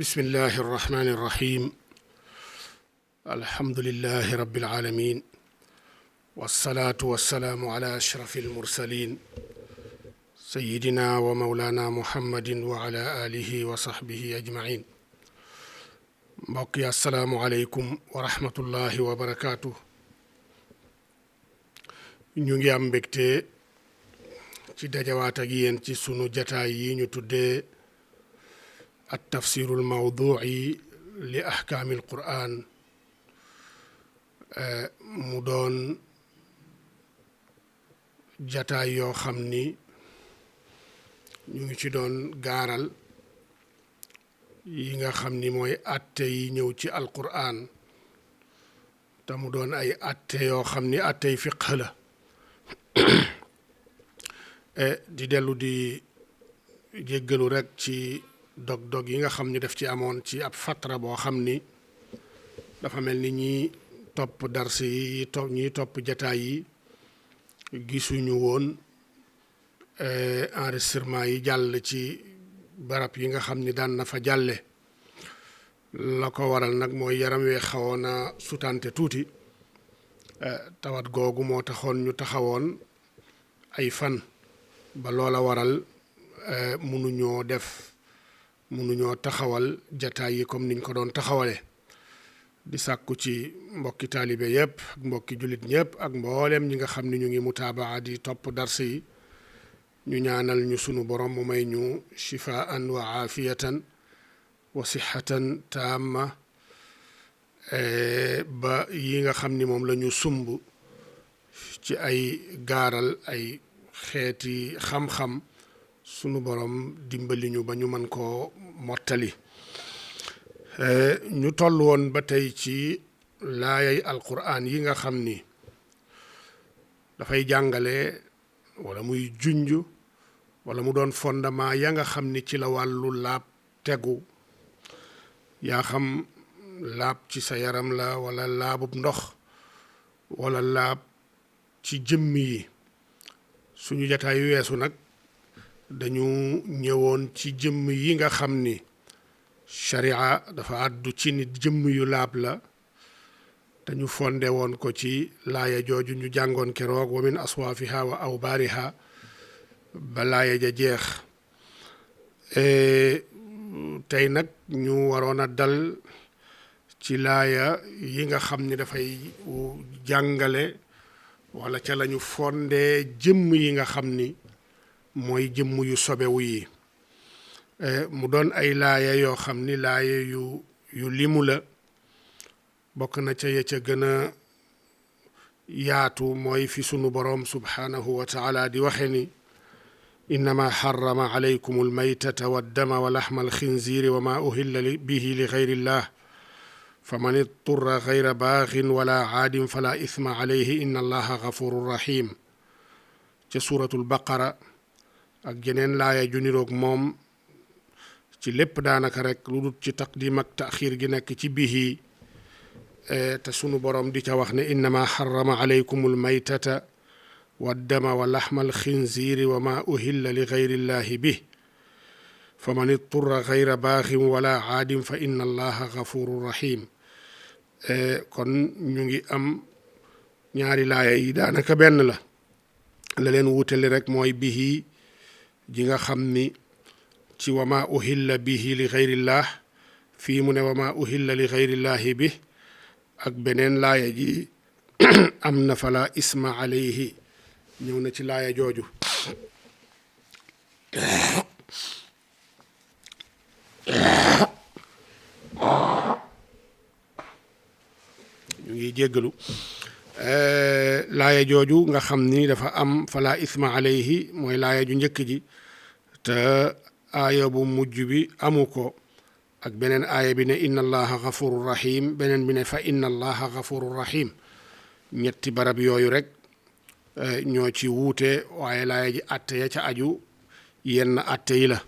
بسم الله الرحمن الرحيم الحمد لله رب العالمين والصلاة والسلام على أشرف المرسلين سيدنا ومولانا محمد وعلى آله وصحبه أجمعين mbokk yi assalaamu aleykum wa rahmatullahi wa barakaatu. ñu ngi am mbégte ci dajawaat ak yéen ci sunu jataay yi ñu tuddee at tafsirul mawdu'i li ahkaamil qur'an mu doon jataay yoo xam ni ñu ngi ci doon gaaral yi nga xam ni mooy atte yi ñëw ci alqur'an te mu doon ay atte yoo xam ni attey fiqh la di dellu di jéggalu rek ci dog-dog yi nga xam ni daf ci amoon ci ab fatra boo xam ni dafa mel ni ñi topp dars yi ñi topp jataay yi gisuñu woon enregistrement yi jàll ci barab yi nga xam ni daan na fa jàlle la ko waral nag mooy yaram wee xawoon a sutante tuuti tawat googu moo taxoon ñu taxawoon ay fan ba loola waral mënuñoo taxawal jataay yi comme niñ ko doon taxawale di sàkku ci mbokki taalibe yépp ak mbokki jullit ñépp ak mbooleem ñi nga xam ni ñu ngi mutaabaa di topp dars yi ñu ñaanal ñu sunu borom mu may ñu shifaan wa aafiyatan wa sixatan taama ba yi nga xam ni moom la ñu sumb ci ay gaaral ay xeeti xam-xam sunu borom dimbali ñu ba ñu mën koo mottali. ñu toll woon ba tey ci laayay alquraan yi nga xam ni dafay jàngale wala muy junj wala mu doon fondement ya nga xam ni ci la wàllu laab tegu yaa xam laab ci sa yaram la wala laabub ndox wala laab ci jëmm yi. suñu jataay yu weesu nag dañu ñëwoon ci jëmm yi nga xam ni sharia dafa àddu ci nit jëmm yu laab la dañu fonde woon ko ci laaya jooju ñu jàngoon keroog wa min aswaafiha wa awbaariha ba laaya ja jeex. tey nag ñu waroon a dal ci laaya yi nga xam ni dafay jàngale wala ca lañu fondee jëmm yi nga xam ni mooy jëmm yu sobewu yi mu doon ay laaya yoo xam ni laaya yu limu la bokk na ca ya ca gën a yaatu mooy fi sunu boroom subhaanahu wa taala di waxe ni innama xarama alaykum almaytata waddama wa laxma alxinziiri wa ma uhilla bihi li gayrillah faman idturra gayra baaxin wala aadin fala isma alayhi inna allaha gafurun rahim ca suuratul baqara ak jeneen laaya ju niroog moom ci lépp daanaka rek lu dut ci taqdim ak taaxir gi nekk ci bihi te sunu borom di ca wax ne innama xarama alaykum almaytata waddama wa laxma alxinziiri wa ma uhilla li gayrillahi bih faman idturra gayra baaxin wala aadin fa inna allaha gafurun rahim. kon ñu ngi am ñaari laaya yi daanaka benn la leen wutali rek mooy bihi ji nga xam ni ci wa ma uhilla bihi li gayrillah fii mu ne wa ma uhilla li gayrillahi bi ak beneen laaya ji am na fala isma alayhi ñëw na ci laaya jooju. ñu ngi jéggalu laaya jooju nga xam ni dafa am fala isma alayhi mooy laaya ju njëkk ji te aaya bu mujj bi amu ko ak beneen aaya bi ne inna allaha gafurun rahim beneen bi ne fa inna allaha gafurun rahim ñetti barab yooyu rek ñoo ci wuute waaye laaya ji atte ya ca aju yenn atte yi la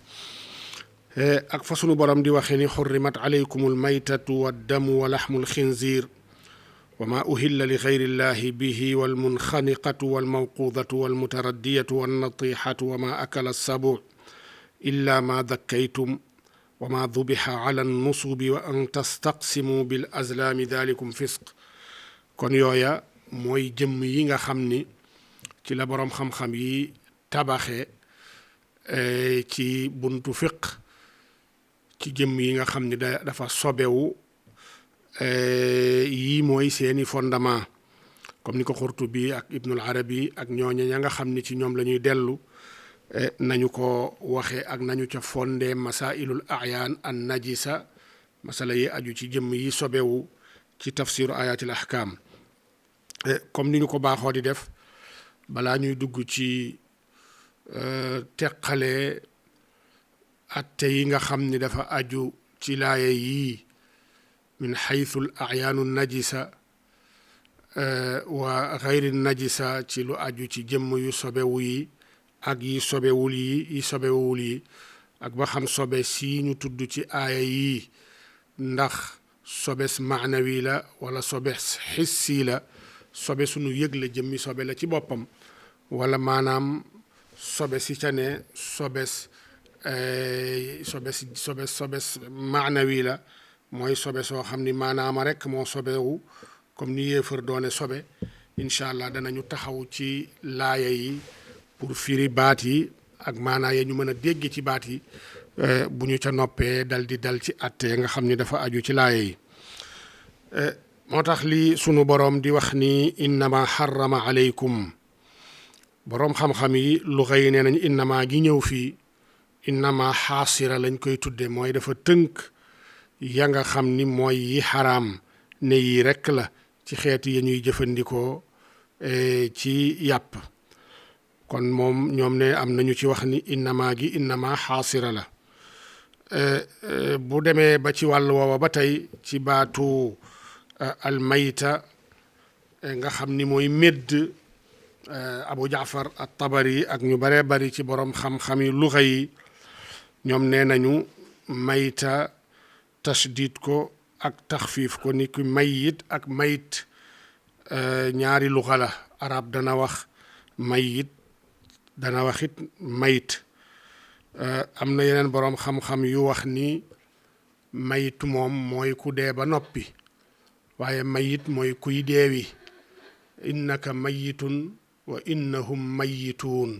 ak fa sunu borom di waxe ni xurrimat alaykum almaytatu waddamu wa laxmu alxinzir wa ma uhilla li gayrillahi bihi walmunxaniqatu walmawqudatu walmutaraddiyatu wannatixatu wa ma akala alsabu illa ma dakkaytum wa ma dubiha ala nusubi wa an tastaqsimu bil azlaami dalikum fisq. kon yooya mooy jëmm yi nga xam ni ci la boroom xam-xam yi tabaxe ci buntu fiq ci jëmm yi nga xam ni dafa sobewu yii mooy seeni fondement comme ni ko Xurtubi ak Ibnul Arabi ak ñooñe ña nga xam ni ci ñoom la ñuy dellu nañu ko waxe ak nañu ca fondé masailul ayaan an najisa masala yi aju ci jëmm yi sobewu ci tafsiru ayatil ahkam. comme ni ñu ko baaxoo di def balaa ñuy dugg ci teqale atte yi nga xam ni dafa aju ci laaye yii min xaythul ayaanu najisa wa xayri najisa ci lu aju ci jëmm yu sobewu yi ak yi sobewul yi ak ba xam sobe si ñu tudd ci aaya yii ndax sobes maanawi la wala sobes xissi la sobe sunu yëg la jëmmi sobe la ci boppam wala maanaam sobe si ca ne sobes maanawi la mooy sobe soo xam ni maanaama rek moo sobewu comme ni yéefar doone sobe. incha allah danañu taxaw ci laaya yi pour firi baat yi ak maanaa ya ñu mën a dégg ci baat yi bu ñu ca noppee dal ci atte nga xam ni dafa aju ci laaya yi. moo tax li sunu boroom di wax ni innama xarama aleykum boroom xam-xam yi lu xëy nee nañ innama gi ñëw fii innama xaasira lañ koy tudde mooy dafa tënk ya nga xam ni mooy yi xaraam ne yi rekk la ci xeeti ya ñuy jëfandikoo ci yàpp. kon moom ñoom ne am nañu ci wax ni innama gi innama xaasira la. bu demee ba ci wàll woowa ba tey ci baatu almayta nga xam ni mooy médd Abu Jaafar at-Tabari ak ñu baree bari ci borom xam-xam yi luxa yi ñoom nee nañu mayta tashdid ko ak taxfiif ko ni ku mayit ak mayit ñaari luxa la. arab dana wax mayit dana waxit mayit. am na yeneen boroom xam-xam yu wax ni mayit moom mooy ku dee ba noppi waaye mayit mooy kuy deewi innaka mayitun wa innahum mayituun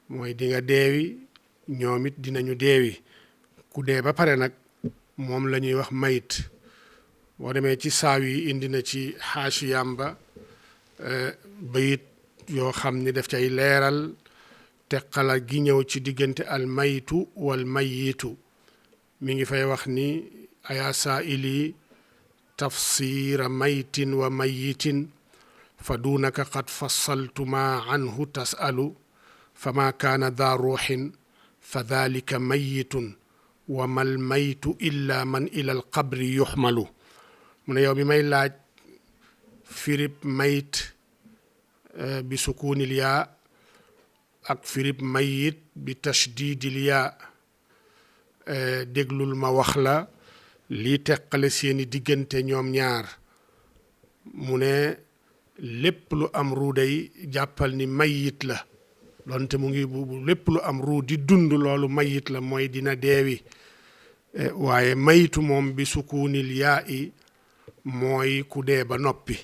mooy di nga deewi ñoom it dinañu deewi. ku dee ba pare nag moom la ñuy wax mayit. boo demee ci saaw yi indi na ci xaasiyam ba bayit yoo xam ni daf cay leeral teqala gi ñëw ci diggante al maytu wal mayitu. mi ngi fay wax ni aya saaili tafsira maytin wa mayitin fa duunaka qad fassaltu ma anhu tasalu fa ma kaana daa ruuxin fa dalika mayitun wa mal maytu illa man ila al qabri yuxmalu. mu ne yow bi may laaj firib mayit bi sukuunil yaa ak firib mayit bi tashdidil yaa déglul ma wax la lii teqale seeni diggante ñoom ñaar. mu ne lépp lu am ruu day jàppal ni mayit la donte mu ngi bu lépp lu am ruu di dund loolu mayit la mooy dina deewi. waaye mayitu moom bi sukuunil yaa i mooy ku dee ba noppi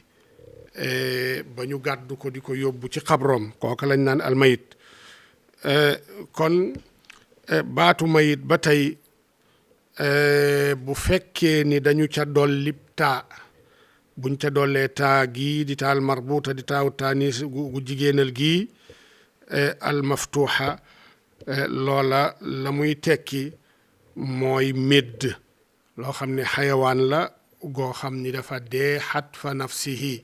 ba ñu gàddu ko di ko yóbbu ci xabroom kooka lañ naan almayit. kon baatu mayit ba tey bu fekkee ni dañu ca dolli taa buñ ca dollee taa gii di taal marbuuta di taaw taanis gu jigéenal gii al maftuuxa loola la muy tekki mooy médd loo xam ne xayawaan la goo xam ni dafa dee xat fa nafsihi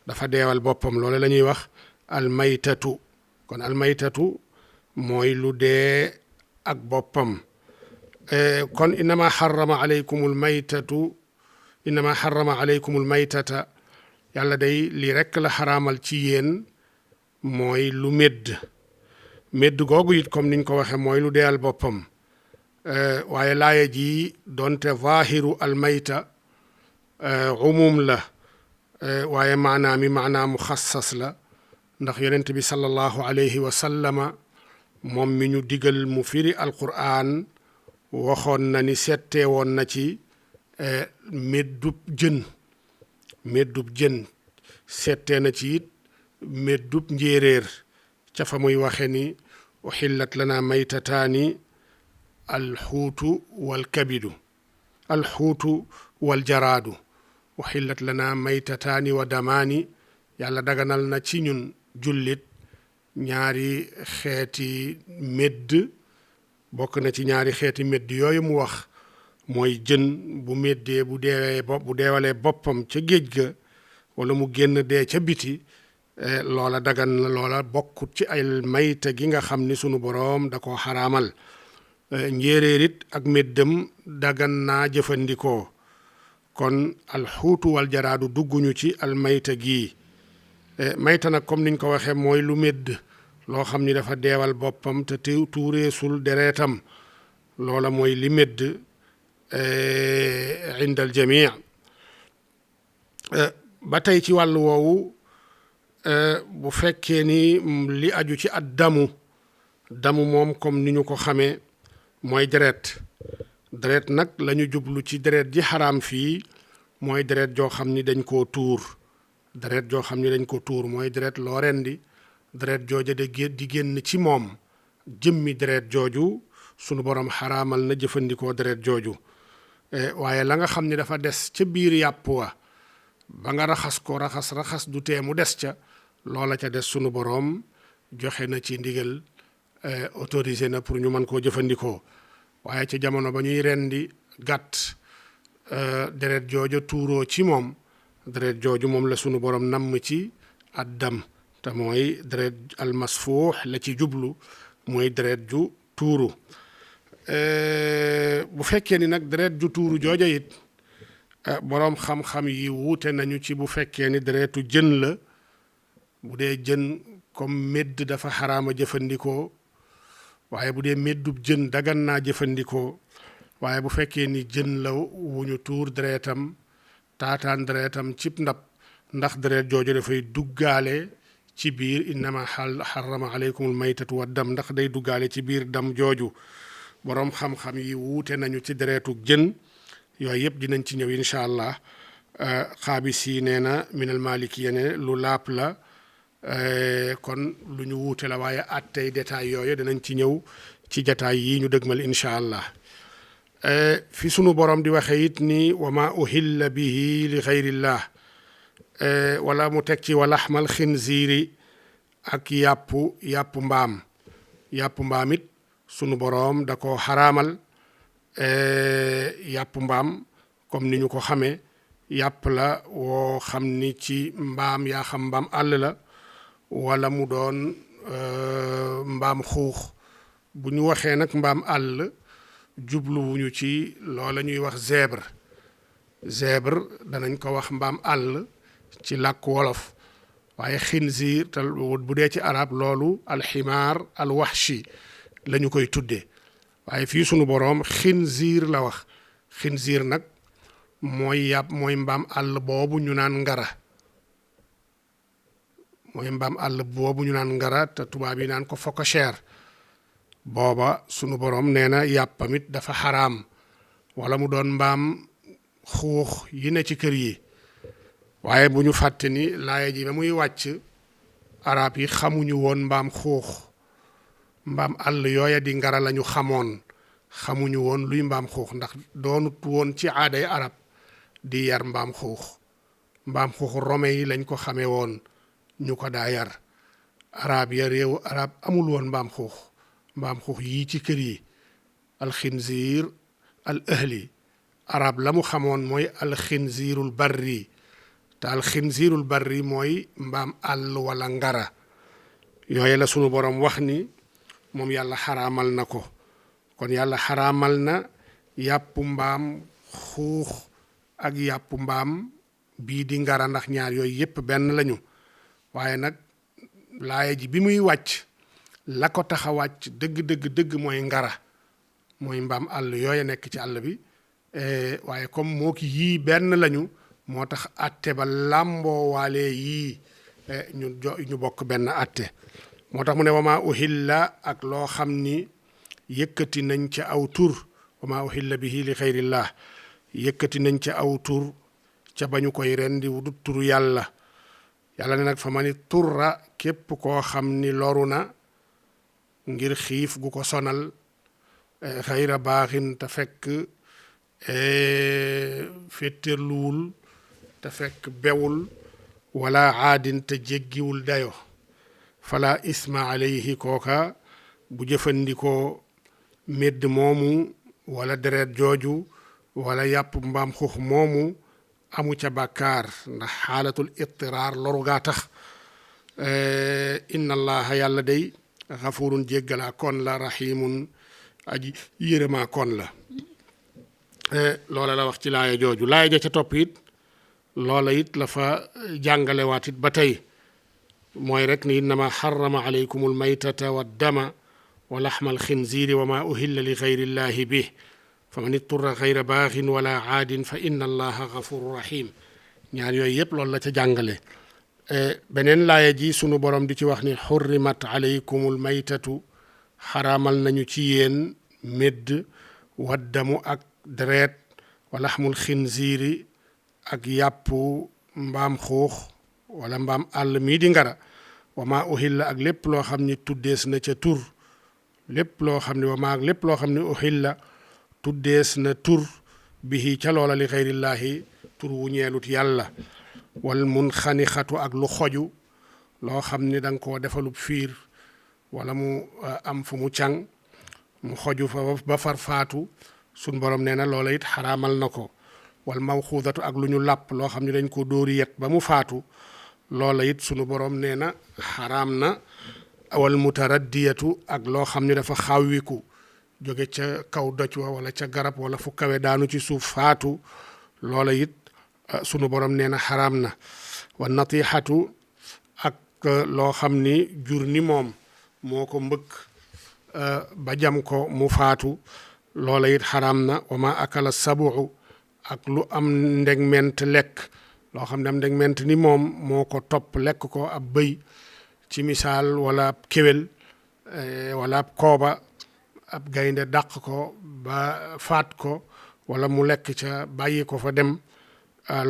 dafa deewal boppam loolu la ñuy wax almaytatu. kon almaytatu mooy lu dee ak boppam. kon innama xarama aleykumul maytatu innama xarama aleykumul maytata yàlla day lii rekk la xaraamal ci yéen mooy lu médd googu it comme niñ ko waxe mooy lu deyal boppam. waaye laaya ji doonte zaahiru almayta umum la waaye maanaam maanaamu xassas la ndax yonent bi sallallahu alayhi wa sallama moom mi ñu digal mu firi alqur'an waxoon na ni settee woon na ci méddub jën settee na ci it méddub njéeréer ca fa muy waxe ni uxillat lana maytataani alxuutu walkabidu alxuutu waljaraadu uxillat lana maytataani wa damaani yàlla daganal na ci ñun jullit ñaari xeeti médd bokk na ci ñaari xeeti médd yooyu mu wax mooy jën bu méddee bu deewalee boppam ca géej ga wala mu génn dee ca biti loola dagan na loola bokkut ci ay mayta gi nga xam ni sunu boroom da koo xaraamal njéeréer it ak méddam dagan naa jëfandikoo kon alxuutu wal jaraadu dugguñu ci almayta gii mayta nag comme niñ ko waxee mooy lu médd loo xam ni dafa deewal boppam te tuureesul dereetam loola mooy li médd inda al jamii ba tey ci wàllu woowu bu fekkee ni li aju ci ad damu moom comme ni ñu ko xamee mooy deret nag lañu jublu ci deret ji xaraam fii mooy deret joo xam ni dañ koo tuur mooy deret loo rendi deret jooja di génn ci moom jëmmi deret jooju sunu borom xaraamal na jëfandikoo deret jooju waaye la nga xam ni dafa des ca biir yàpp wa ba nga raxas ko raxas du tee mu des ca loola ca des sunu boroom joxe na ci ndigal autorisé na pour ñu mën koo jëfandikoo waaye ci jamono ba ñuy rendi gàtt deret jooju tuuroo ci moom deret jooju moom la sunu boroom namm ci addam te mooy deret almasfuux la ci jublu mooy deret ju tuuru bu fekkee ni nag deret ju tuuru jooja it boroom xam-xam yi wuute nañu ci bu fekkee ni deretu jën la bu dee jën comme médd dafa xaraama jëfandikoo waaye bu dee méddub jën dagan naa jëfandikoo waaye bu fekkee ni jën la wu ñu tuur deretam taataan deretam cib ndab ndax deret jooju dafay duggaale ci biir innama xarama aleykumul maytatu wa dam ndax day duggaale ci biir dam jooju boroom xam-xam yi wuute nañu ci deretu jën yooyu yëpp dinañ ci ñëw incha allah xaabis yi nee na minal malikiya ne lu laap la kon lu ñu wuute la waaye attey détail yooyu dinañ ci ñëw ci jataay yi ñu dëgmal incha allah fi sunu borom di waxe it ni wa ma uhilla bihi li xayrillah wala mu teg ci wa laxmal xinziiri ak yàpp mbaam it sunu boroom da ko xaraamal yàpp mbaam comme ni ñu ko xamee yàpp la woo xam ni ci mbaam yaa xam mbaam àll la wala mu doon mbaam xuux bu ñu waxee nag mbaam àll jubluwuñu ci loola ñuy wax zèbre danañ ko wax mbaam àll ci làkk wolof waaye xinziir te bu dee ci arab loolu alximaar alwaxshi la ñu koy tuddee waaye fii sunu boroom xinziir la wax xinziir nag mooy mbaam àll boobu ñu naan ngara te tubaab yi naan ko phocochère booba sunu boroom nee na yàppamit dafa xaraam wala mu doon mbaam xuux yi ne ci kër yi waaye bu ñu fàtte ni laaya ji ba muy wàcc arab yi xamuñu woon mbaam xuux mbaam àll yooya di ngara lañu xamuñu woon luy mbaam xuux ndax doonut woon ci aaday arab di yar mbaam xuux rome yi lañ ko xamee woon ñu ko daa yar arab ya réewu arab amul woon mbaam xuux yii ci kër yi alxinziir al ahli arab la mu xamoon mooy alxinziirul barri te alxinziirul barri mooy mbaam àll wala ngara yooyu la sunu borom wax ni moom yàlla xaraamal na ko kon yàlla xaraamal na yàpp mbaam xuux ak yàpp mbaam bii di ngara ndax ñaar yooyu yépp benn lañu waaye nag laaya ji bi muy wàcc la ko tax a wàcc dëgg mooy ngara mooy mbaam àll yooya nekk ci àll bi waaye comme moo ki yii benn lañu moo tax atte ba làmboo waalee yii ñu bokk benn atte moo tax mu ne wama uhilla ak loo xam ni yëkkati nañ ca aw tur wa maa uhilla bihi li xayrillah yëkkati nañ ca aw tur ca bañu koy rendi wudut turu yàlla yàlla ne nag fa mani turra képp koo xam ni loru na ngir xiif gu ko sonal xayra baaxin te fekk féttéerluwul te fekk bewul wala aadin te jéggiwul dayo fala isma alayhi kooka bu jëfandikoo médd moomu wala deret jooju wala yàpp mbaam xux moomu amu ca bàkkaar ndax xaalatul ittiraar loru gaa tax inna allaha yàlla day xafurun jéggalaa kon la rahimun aji yërëmaa kon la loola la wax ci laaya jooju laaya ja ca topp it loola it la fa jàngalewaat it ba tey mooy rek ni innama xarama alaykum almaytata waddama wa laxma alxinziiri wa ma uhilla li gayrillahi bih fa man itturra gayra baaxin wala aadin fa inna allaha gafuru rahim ñaar yooyu yëpp loolu la ca jàngale beneen laaya ji sunu borom di ci wax ni xurrimat alaykum almaytatu xaraamal nañu ci yéen médd waddamu ak deret wa laxmul xinziiri ak yàpp mbaam xuux wala mbaam àll mii di ngara wa maa uhilla ak lépp loo xam ni tuddees na ca tur lépp loo xam ne wa maa ak lépp loo xam ne uhilla tuddees na tur bihi ca loola li xayrillaahi tur wu ñeelut yàlla wal mun xanixatu ak lu xoju loo xam ni da nga koo defalub fiir wala mu am fu mu càng mu xoju fa ba far faatu suñ borom nee na loola it xaraamal na ko wal mawxuudatu ak lu ñu làpp loo xam ne dañ ko dóori yet ba mu faatu loola it sunu borom nee na xaraam na wal mutaraddiyatu ak loo xam ne dafa xawwiku jóge ca kaw doj wa wala ca garab wala fu kawe daanu ci suuf faatu loola it sunu borom nee na xaraam na wa natixatu ak loo xam ni jur ni moom moo ko mbëkk ba jam ko mu faatu loola it xaraam na wa ma akala sabuxu ak lu am ndegment lekk loo xam ne am ndegment ni moom moo ko topp lekk ko ab bëy ci misaal wala ab kéwél wala ab kooba ab gaynde dàq ko ba faat ko wala mu lekk ca bàyyi ko fa dem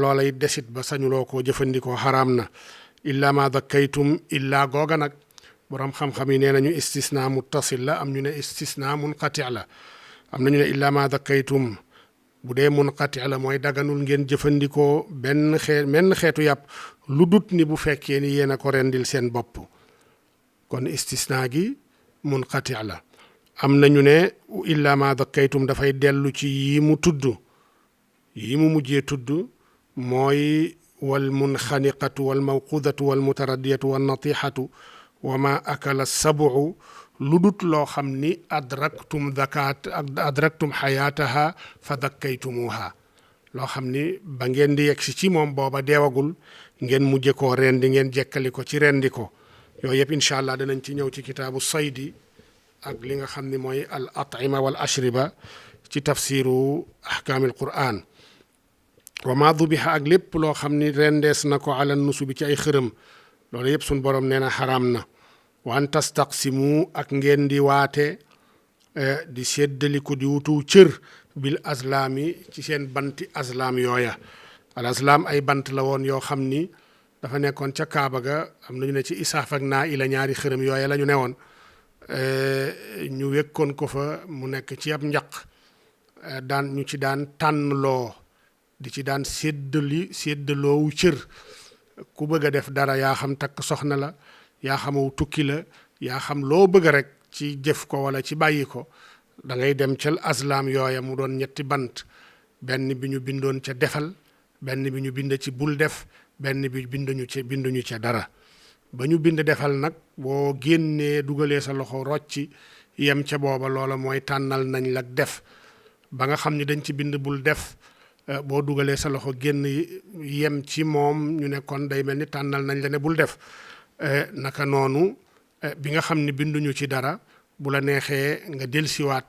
loola it desit ba sañuloo koo jëfandikoo xaraam na illa ma dakkaytum illa googa nag boroom xam-xam yi nee nañu istisna muttasil la am ñu ne istisna munqati la am nañu ne illa ma dakkaytum bu dee munqati la mooy daganul ngeen jëfandikoo benn xeetu yàpp lu dut ni bu fekkee ni yéen a ko rendil seen bopp kon istisna gi munqati la am nañu ne illa ma dakkaytum dafay dellu ci yi mu tudd yi mu mujjee tudd mooy wal munxaniqatu wal mawqudatu wal mutaraddiyatu wal natixatu wa ma akala sabu lu dut loo xam ni adraktum xayaataha fa dakkaytumuha loo xam ni ba ngeen di yegsi ci moom booba deewagul ngeen mujje koo rendi ngeen jekkali ko ci rendi ko yooyu yëpp incha allah danañ ci ñëw ci kitaabu saydi ak li nga xam ni mooy al atima wal ashriba ci tafsiru ahkaamil quran wa ma dubiha ak lépp loo xam ni rendees na ko ala nusu bi ci ay xërëm loolu yëpp suñ borom nee na xaraam na wa an tastaqsimu ak ngeen di waate di séddaliku di wutu cër bil aslaami ci seen banti aslaam yooya al aslaam ay bant la woon yoo xam ni dafa nekkoon ca Kaaba ga am nañu ne ci Isaaf ak naa ila ñaari xërëm yooya la ñu newoon ñu wekkoon ko fa mu nekk ci ab njaq daan ñu ci daan tànnloo di ci daan séddaloowu cër ku bëgg a def dara yaa xam takk soxna la yaa xamaw tukki la yaa xam loo bëgg rek ci jëf ko wala ci bàyyi ko da ngay dem ca aslaam yooya mu doon ñetti bant benn bi ñu bindoon ca defal benn bi ñu bind ci bul def benn bi binduñu ca dara ba ñu bind defal nag boo génnee dugalee sa loxo rocci yem ca booba loola mooy tànnal nañ la def ba nga xam ni dañ ci bind bul def boo dugalee sa loxo génn yem ci moom ñu ne kon day mel ni tànnal nañ la ne bul def naka noonu bi nga xam ni binduñu ci dara bu la neexee nga delsiwaat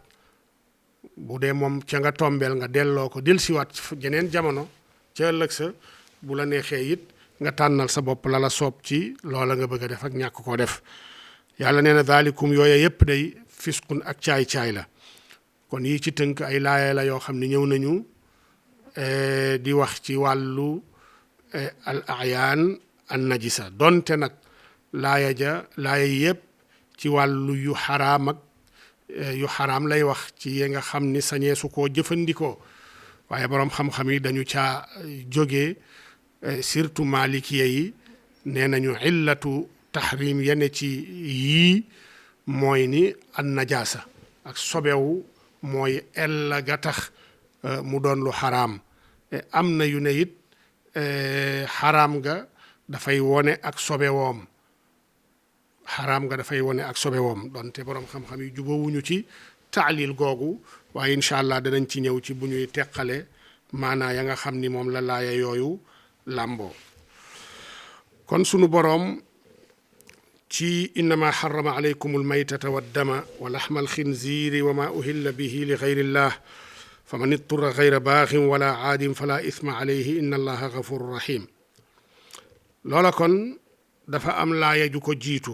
bu dee moom ca nga tombeel nga delloo ko delsiwaat jeneen jamono ca ëllëg sa bu la neexee it nga tànnal sa bopp la la soob ci loola nga bëgg a def ak ñàkk koo def yàlla nee na daalikum yooya yépp day fisqun ak caay-caay la kon yi ci tënk ay laaya la yoo xam ne ñëw nañu di wax ci wàllu al ayaan an najisa donte nag laaya yëpp ci wàllu yu xaraam ak yu xaraam lay wax ci yi nga xam ni sañee su koo jëfandikoo waaye boroom xam-xam yi dañu caa jógee surtout malikiya yi nee nañu illatu tahrim yene ci yii mooy ni an najaasa ak sobewu mooy ella ga tax mu doon lu xaraam am na yu ne it xaraam ga dafay wone ak sobewoom xaraam nga dafay wone ak sobewoom donte boroom xam-xam yi jubóowuñu ci taalil googu waaye incha allah danañ ci ñëw ci bu ñuy teqale maanaa ya nga xam ni moom la laaya yooyu làmboo kon sunu boroom ci innama xarama alaykum almaytata waddama wa laxma alxinziiri wa ma uhilla bihi li gayrillah fa man ittura gayra baaxin wala aadin fala isma alayhi inna allaha gafuru rahim loola kon dafa am laaya ju ko jiitu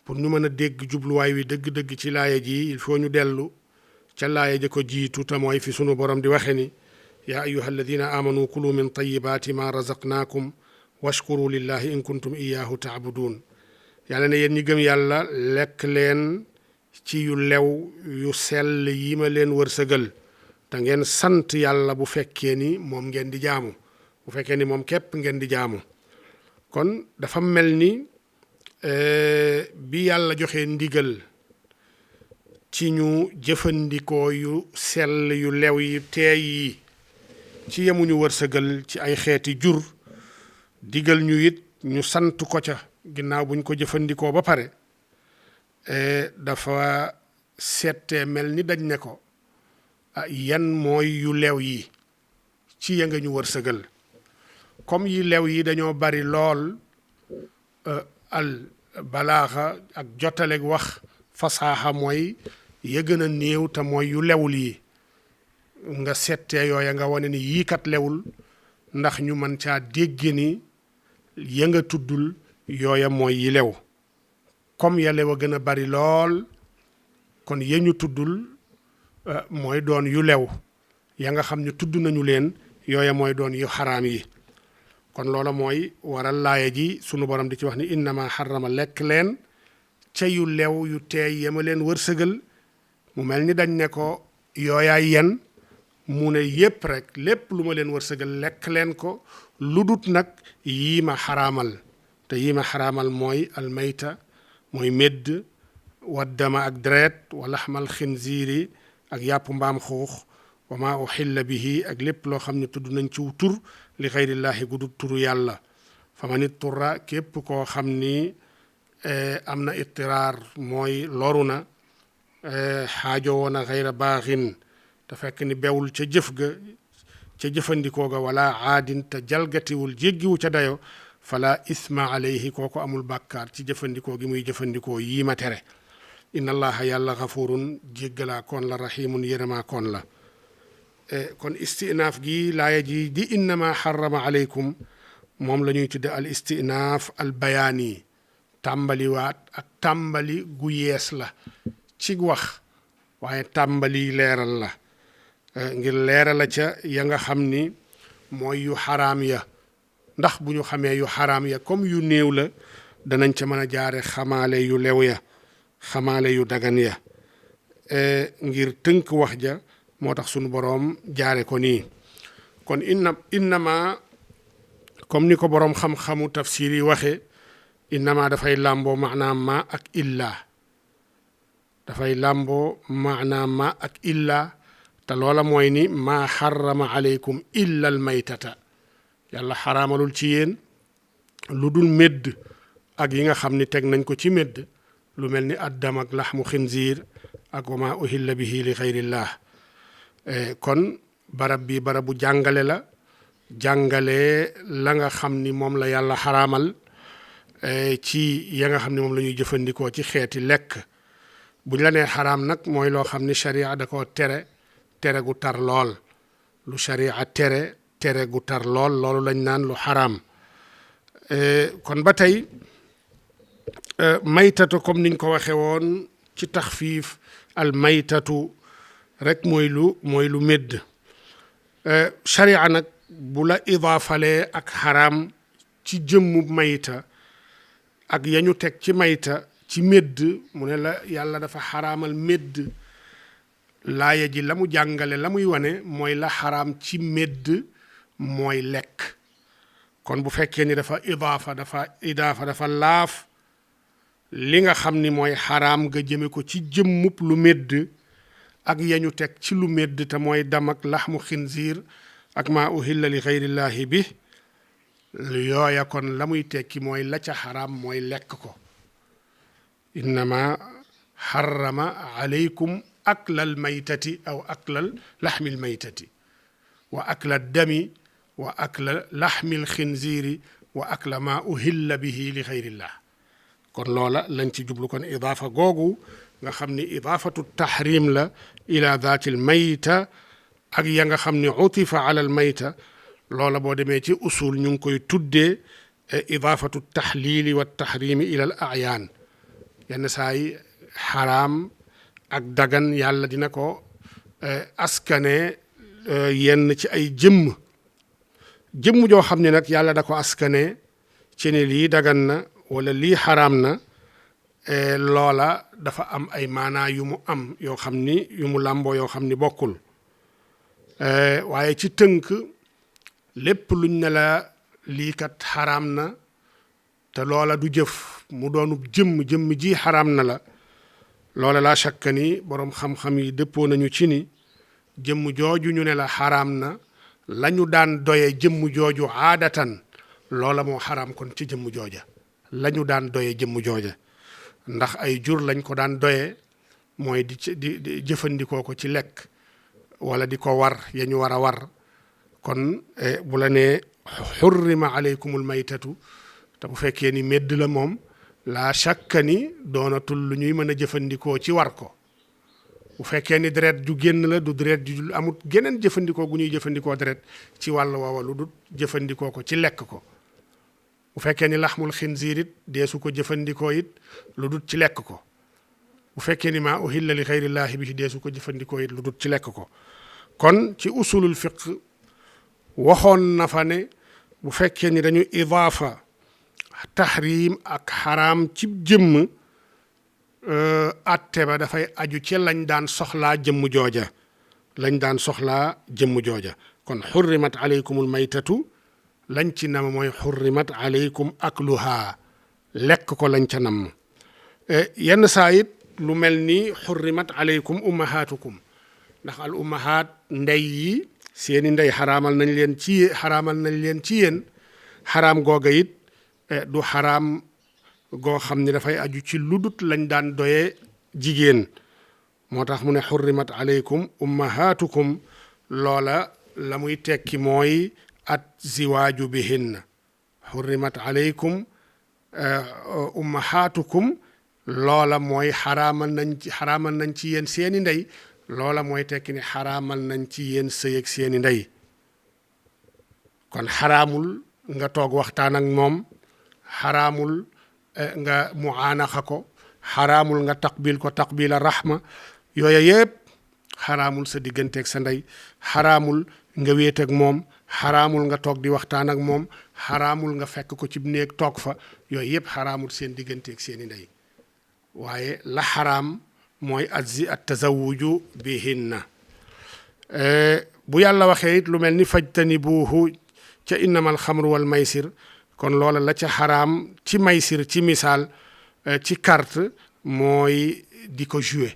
pour ñu mën a dégg jubluwaay wi dëgg-dëgg ci laaya ji il faut ñu dellu ca laaya ja ko jiitu te mooy fi sunu borom di waxe ni yaa ayuha alladina amanu kulu min tayibaati ma razaqnaakum washkuru lillahi in kuntum iyaahu taabudun yàlla ne yéen ñi gëm yàlla lekk leen ci yu lew yu sell yi ma leen wërsëgal te ngeen sant yàlla bu fekkee ni moom ngeen di jaamu bu fekkee ni moom képp ngeen di jaamu kon dafa mel ni bi yàlla joxe ndigal ci ñu jëfandikoo yu sell yu lew yi teey yi ci yemuñu wërsëgal ci ay xeeti jur digal ñu it ñu sant ko ca ginnaaw buñ ko jëfandikoo ba pare dafa seetee mel ni dañ ne ko yan mooy yu lew yi ci ya nga ñu wërsëgal comme yi lew yi dañoo bari lool al balaaxa ak jotaleg wax fasaaxa mooy ya gën a néew te mooy yu lewul yi nga settee yooya nga wane ni yii kat lewul ndax ñu mën caa dégg ni ya nga tuddul yooya mooy yi lew comme ya lew a gën a bari lool kon ya ñu tuddul mooy doon yu lew ya nga xam ne tudd nañu leen yooya mooy doon yu xaraam yi kon loola mooy waral laaya ji sunu borom di ci wax ni innama xarama lekk leen ca yu lew yu teey yama leen wërsëgal mu mel ni dañ ne ko yooyaay yen mu ne yépp rek lépp lu ma leen wërsëgal lekk leen ko lu dut nag yii ma xaraamal te yii ma xaraamal mooy almayta mooy médd waddama ak deret wa laxmal xinziiri ak yàpp mbaam xuux wa ma uxilla bihi ak lépp loo xam ne tudd nañ ciw tur li xayrillaahi gudut turu yàlla fa man itturra képp koo xam ni am na ittiraar mooy loru na xaajo woon a xayra baaxin te fekk ni bewul ca jëf ga ca jëfandikoo ga wala aadin te jalgatiwul jéggiwu ca dayo fala isma alayhi kooku amul bàkkaar ci jëfandikoo gi muy jëfandikoo yii ma tere inna allaha yàlla xafurun jéggalaa koon la rahimun yërëmaa koon la kon istinaaf gi laaya ji di innama xarama aleykum moom la ñuy tudde al istinaaf al bayaani tàmbaliwaat ak tàmbali gu yees la ci wax waaye tàmbali leeral la ngir leeral la ca ya nga xam ni mooy yu xaraam ya ndax bu ñu xamee yu xaraam ya comme yu néew la danañ ca mën a jaare xamaale yu lew ya xamaale yu dagan ya ngir tënk wax ja moo tax sunu boroom jaare ko nii kon innama comme ni ko boroom xam-xamu tafsir yi waxe innama dafay làmboo maanaam ma ak illa dafay làmboo maanaam ma ak illa te loola mooy ni maa xarama aleykum illa al maytata yàlla xaraamalul ci yéen lu dul médd ak yi nga xam ni teg nañ ko ci médd lu mel ni addam ak laxmu xinziir ak wa ma uhilla bihi li xayrillah kon barab bi barabu jàngale la jàngale la nga xam ni moom la yàlla xaraamal ci ya nga xam ni moom la ñuy jëfandikoo ci xeeti lekk buñ la nee xaraam nag mooy loo xam ni sharia da koo tere gu tar lool lu sharia tere gu tar lool loolu lañ naan lu xaraam kon ba tey maytatu comme niñ ko waxe woon ci taxfiif al maytatu rek mooy lu médd. sharia nag bu la idaafalee ak xaraam ci jëmmu mayta ak yañu teg ci mayta ci médd mu ne la yàlla dafa xaraamal médd, laaya ji la mu jàngale la muy wane mooy la xaraam ci médd mooy lekk. kon bu fekkee ni dafa dafa laaf li nga xam ni mooy xaraam nga jëme ko ci jëmmub lu médd ak yañu teg ci lu médd te mooy dam ak laxmu xinziir ak maa uhilla li xayrillaahi bi, yooya kon la muy tekki mooy la ca xaraam mooy lekk ko. innama xarama alaykum aklal maytati aw aklal laxmil maytati wa akla dami wa akla laxmil xinziiri wa akla maa uhilla bihi li xayrillah. kon loola lañ ci jublu kon idaafa googu nga xam ni idaafatu tahrim la ila daatil mayta ak ya nga xam ni utifa ala al mayta, loola boo demee ci usul ñu ngi koy tuddee idaafatu taxliili wa tahrimi ila al ayaan. yenn saa yi xaraam ak dagan yàlla dina ko askane yenn ci ay jëmm joo xam ne nag yàlla da ko askane ci ne lii dagan na wala lii xaraam na, loola dafa am ay maanaa yu mu am yoo xam ni yu mu làmboo yoo xam ni bokkul. waaye ci tënk lépp luñ ne la lii kat xaraam na te loola du jëf mu doonub jëmm ji xaraam na la, loola laa shakka ni boroom xam-xam yi dëppoo nañu ci ni jëmm jooju ñu ne la xaraam na lañu daan doye jëmm jooju aadatan loola moo xaraam kon ci jëmm jooja lañu daan doye jëmm jooja, ndax ay jur lañ ko daan doye mooy di jëfandikoo ko ci lekk wala di ko war ya ñu war a war. kon bu la nee xurrima aleykumul maytatu te bu fekkee ni medd la moom laa shakka ni doonatul lu ñuy mën a jëfandikoo ci war ko. bu fekkee ni deret ju génn la du deret ju amut geneen jëfandikoo gu ñuy jëfandikoo deret ci wàll woowa lu dul jëfandikoo ko ci lekk ko. bu fekkee ni laxmul xinziir it deesu ko jëfandikoo it lu dul ci lekk ko. bu fekkee ni maa uhilla li xayrillaahi bi deesu ko jëfandikoo it lu dul ci lekk ko. kon ci usulul fiq waxoon na fa ne bu fekkee ni dañu idaafa tahrim ak xaraam ci jëmm, atte ba dafay aju ci lañ daan soxlaa jëmm jooja. kon xurrimat aleykumul maytatu lañ ci nam mooy xurrimat aleykum akluha, lekk ko lañ ca nam. yenn saa it lu mel ni xurrimat aleykum ummahaatukum, ndax al ummahaat ndey yi seeni ndey xaraamal nañ leen ci yéen. xaraam googa it du xaraam goo xam ni dafay aju ci ludut lañ daan doyee jigéen. moo tax mu ne xurrimat aleykum ummahaatukum, loola la muy tekki mooy at ziwaaju bihinna. xurrimat aleykum ummahaatukum, loola mooy xaraamal nañ ci yéen seeni ndey, loola mooy tekki ni xaraamal nañ ci yéen sëy ak seeni ndey. kon xaraamul nga toog waxtaan ak moom, xaraamul nga muaanaxa ko, xaraamul nga taqbil ko taqbila rahma, yooya yëpp xaraamul sa digganteeg sa ndey. xaraamul nga wéet ak moom, xaraamul nga toog di waxtaan ak moom, xaraamul nga fekk ko ci néeg toog fa, yooyu yëpp xaraamul seen digganteeg seeni ndey. waaye la xaraam mooy at tazawuju bihinna. bu yàlla waxee it lu mel ni fajtanibuuhu ca innamal xamru wal maysir, kon loola la ca xaraam ci maysir ci misaal ci carte mooy di ko jouer.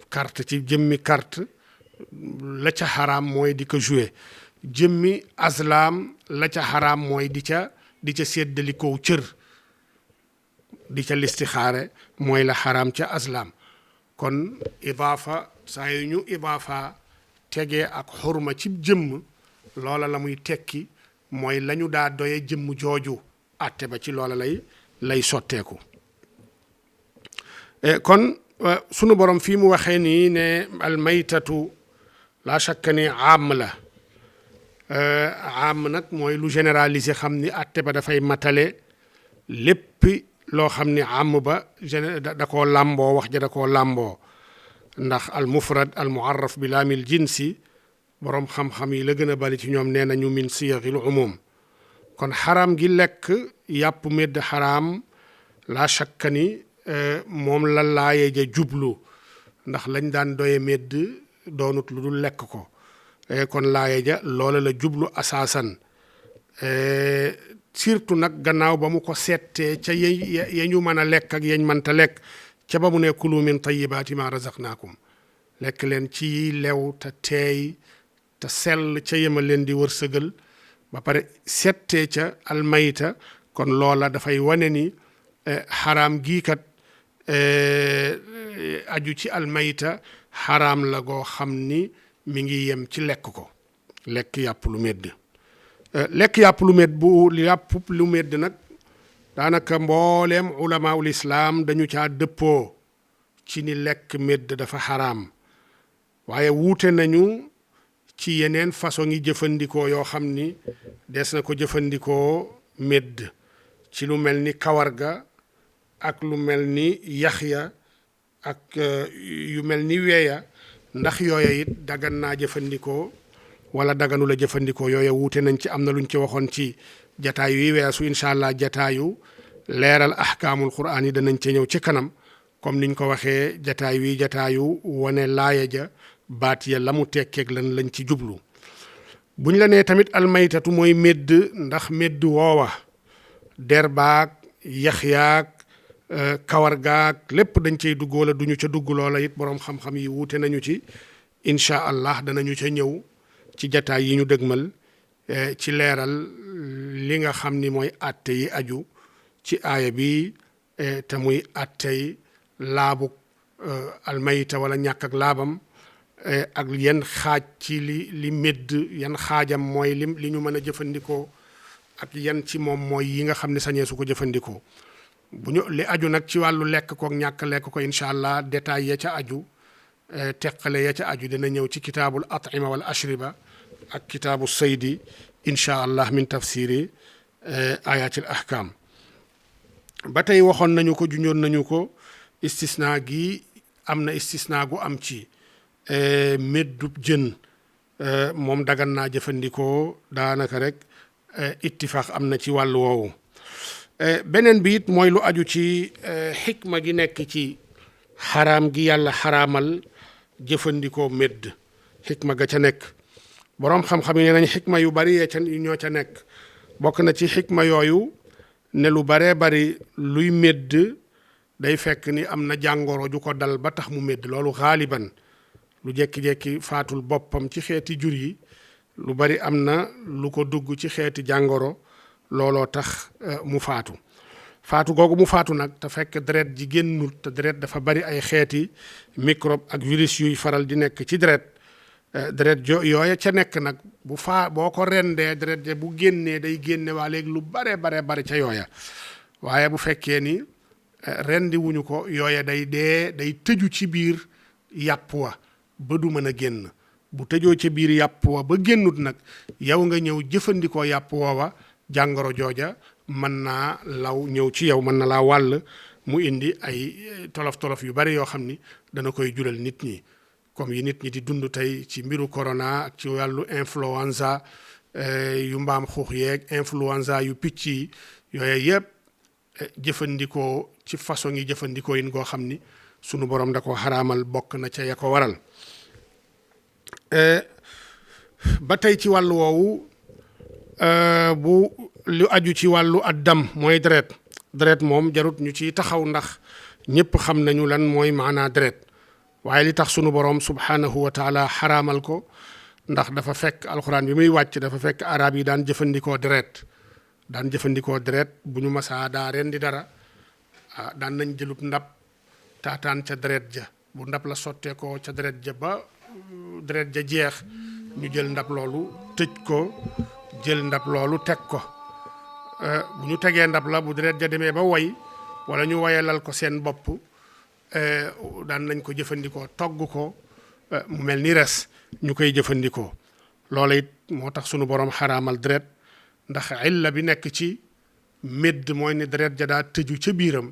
carte ci jëmmi carte la ca xaraam mooy di ko jouer. jëmmi azlam la ca xaraam mooy di ca séddalikoo cër, di ca listixaare mooy la xaraam ca azlam. kon idaafa saa yu ñu idaafa tegee ak xurma ci jëmm, loola la muy tekki mooy lañu daa doye jëmm jooju, àtte ba ci loola lay sotteeku. kon sunu borom fii mu waxee nii ne almaytatu la shakka ni am la. am nag mooy lu généralisé xam ni àtte ba dafay matale lépp loo xam ni am ba da koo làmboo, wax ja da koo làmboo. ndax al mufrad al muarraf bi laamil jinsi boroom xam-xam yi la gën a bari ci ñoom nee nañu min siyaxil umum kon xaraam gi lekk yàpp médd xaraam laa shakka ni moom la laaye ja jublu ndax lañ daan doye médd doonut lu dul lekk ko kon laaye ja loola la jublu asaasan surtout nag gannaaw ba mu ko settee ca ya ñu mën a lekk ak yañ mënta lekk ca ba mu ne kulu min tayyibaati ma razaqnaakum lekk leen ci lew te teey te sell ca yema leen di wërsëgal ba pare settee ca almayta kon loola dafay wane ni xaraam gii kat aju ci almayta xaraam la goo xam ni mi ngi yem ci lekk ko lekk yàpp lu medd lekk yàpp lu medd bu yàpp lu medd nag daanaka mbooleem ulamaul islaam dañu caa dëppoo ci ni lekk medd dafa xaraam waaye wuute nañu ci yeneen façon yi jëfandikoo yoo xam ni des na ko jëfandikoo medd ci lu mel ni kawar ga ak lu mel ni yax ya ak yu mel ni weeya ndax yooya it dagan naa jëfandikoo wala daganu la jëfandikoo yooya wuute nañ ci am na luñ ci waxoon ci jataay yi weesu incha allah jataayu leeral ahkaamul quraan yi danañ ci ñëw ci kanam comme niñ ko waxee jataay wi jataayu wane laaya ja baat ya la mu tekkeeg lan lañ ci jublu buñ la nee tamit almaytatu mooy médd ndax médd woowa der baag yax yaag kawar gaag lépp dañ cay dugg wala duñu ca dugg loola it boroom xam-xam yi wuute nañu ci incha allah danañu ca ñëw ci jataay yi ñu dëgmal ci leeral li nga xam ni mooy atte yi aju ci aaya bi te muy attey laabu almayta wala ñàkk ak laabam ak yan xaaj ci li médd yan xaajam mooy li ñu mën a jëfandikoo ak yan ci moom mooy yi nga xam ne sañee su ko jëfandikoo bu ñu li aju nag ci wàllu lekk ko ñàkk lekk ko incha allah détail ya ca aju teqale ya ca aju dina ñëw ci kitaabul atima wal ashriba ak kitaabu saydi incha allah min tafsiri ayatil ahkam ba tey waxoon nañu ko junjoon nañu ko istisna gi am na istisna gu am ci méddub jën moom dagan naa jëfandikoo daanaka rek ittifaq am na ci wàllu woowu beneen bi it mooy lu aju ci xikma gi nekk ci xaraam gi yàlla xaraamal jëfandikoo médd xikma ga ca nekk boroom xam-xam yi nee nañ xikma yu bari yee ca ñoo ca nekk bokk na ci xikma yooyu ne lu baree bari luy médd day fekk ni am na jàngoro ju ko dal ba tax mu médd loolu xaaliban lu jekki-jekki faatul boppam ci xeeti jur yi lu bari am na lu ko dugg ci xeeti jàngoro looloo tax mu faatu googu mu faatu nag te fekk deret ji génnul te deret dafa bari ay xeeti microbe ak virus yuy faral di nekk ci deret yooya ca nekk nag boo ko rendee deret ja bu génnee day génne waa léegi lu bare ca yooya waaye bu fekkee ni rendi wuñu ko yooya day tëju ci biir yàpp wa ba du mën a génn bu tëjoo ci biir yàpp wa ba génnut nag yow nga ñëw jëfandikoo yàpp woowa jàngoro jooja mën naa law ñëw ci yow mën na laa wàll mu indi ay tolof-tolof yu bari yoo xam ni dana koy jural nit ñi comme yi nit ñi di dund tey ci mbiru corona ak ci wàllu influenza yu mbaam xuux yeeg influenza yu picc yi yooyu yëpp jëfandikoo ci façon yi jëfandikoo yin goo xam ni sunu borom da ko xaraamal bokk na ca ya ko waral ba tey ci wàllu woowu bu lu aju ci wàllu addam mooy deret moom jarut ñu ci taxaw ndax ñëpp xam nañu lan mooy maanaa deret waaye li tax sunu borom subhanahu wa taala xaraamal ko ndax dafa fekk alxuraan bi muy wàcc dafa fekk arab yi daan jëfandikoo deret bu ñu masaa daa rendi dara daan nañ jëlut ndab taataan ca deret ja bu ndab la sottee ko ca deret ja ba deret ja jeex ñu jël ndab loolu tëj ko jël ndab loolu teg ko bu ñu tegee ndab la bu deret ja demee ba woy wala ñu woyalal ko seen bopp daan nañ ko jëfandikoo togg ko mu mel ni res ñu koy jëfandikoo loola it moo tax sunu borom xaraamal deret ndax illa bi nekk ci médd mooy ni deret ja daa tëju ca biiram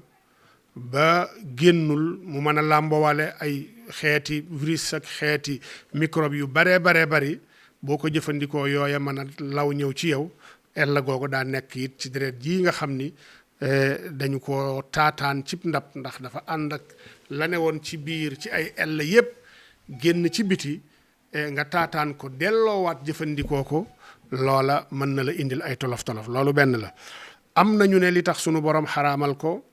ba génnul mu mën a làmbowaale ay xeeti virus ak xeeti microbe yu baree bari boo ko jëfandikoo yooya mën a law ñëw ci yow ella googu daa nekk it ci deret jii nga xam ni dañu ko taataan cib ndab ndax dafa ànd ak la ne woon ci biir ci ay ella yépp génn ci biti nga taataan ko delloowaat jëfandikoo ko loola mën na la indil ay tolof loolu benn la. am nañu ne li tax sunu borom xaraamal ko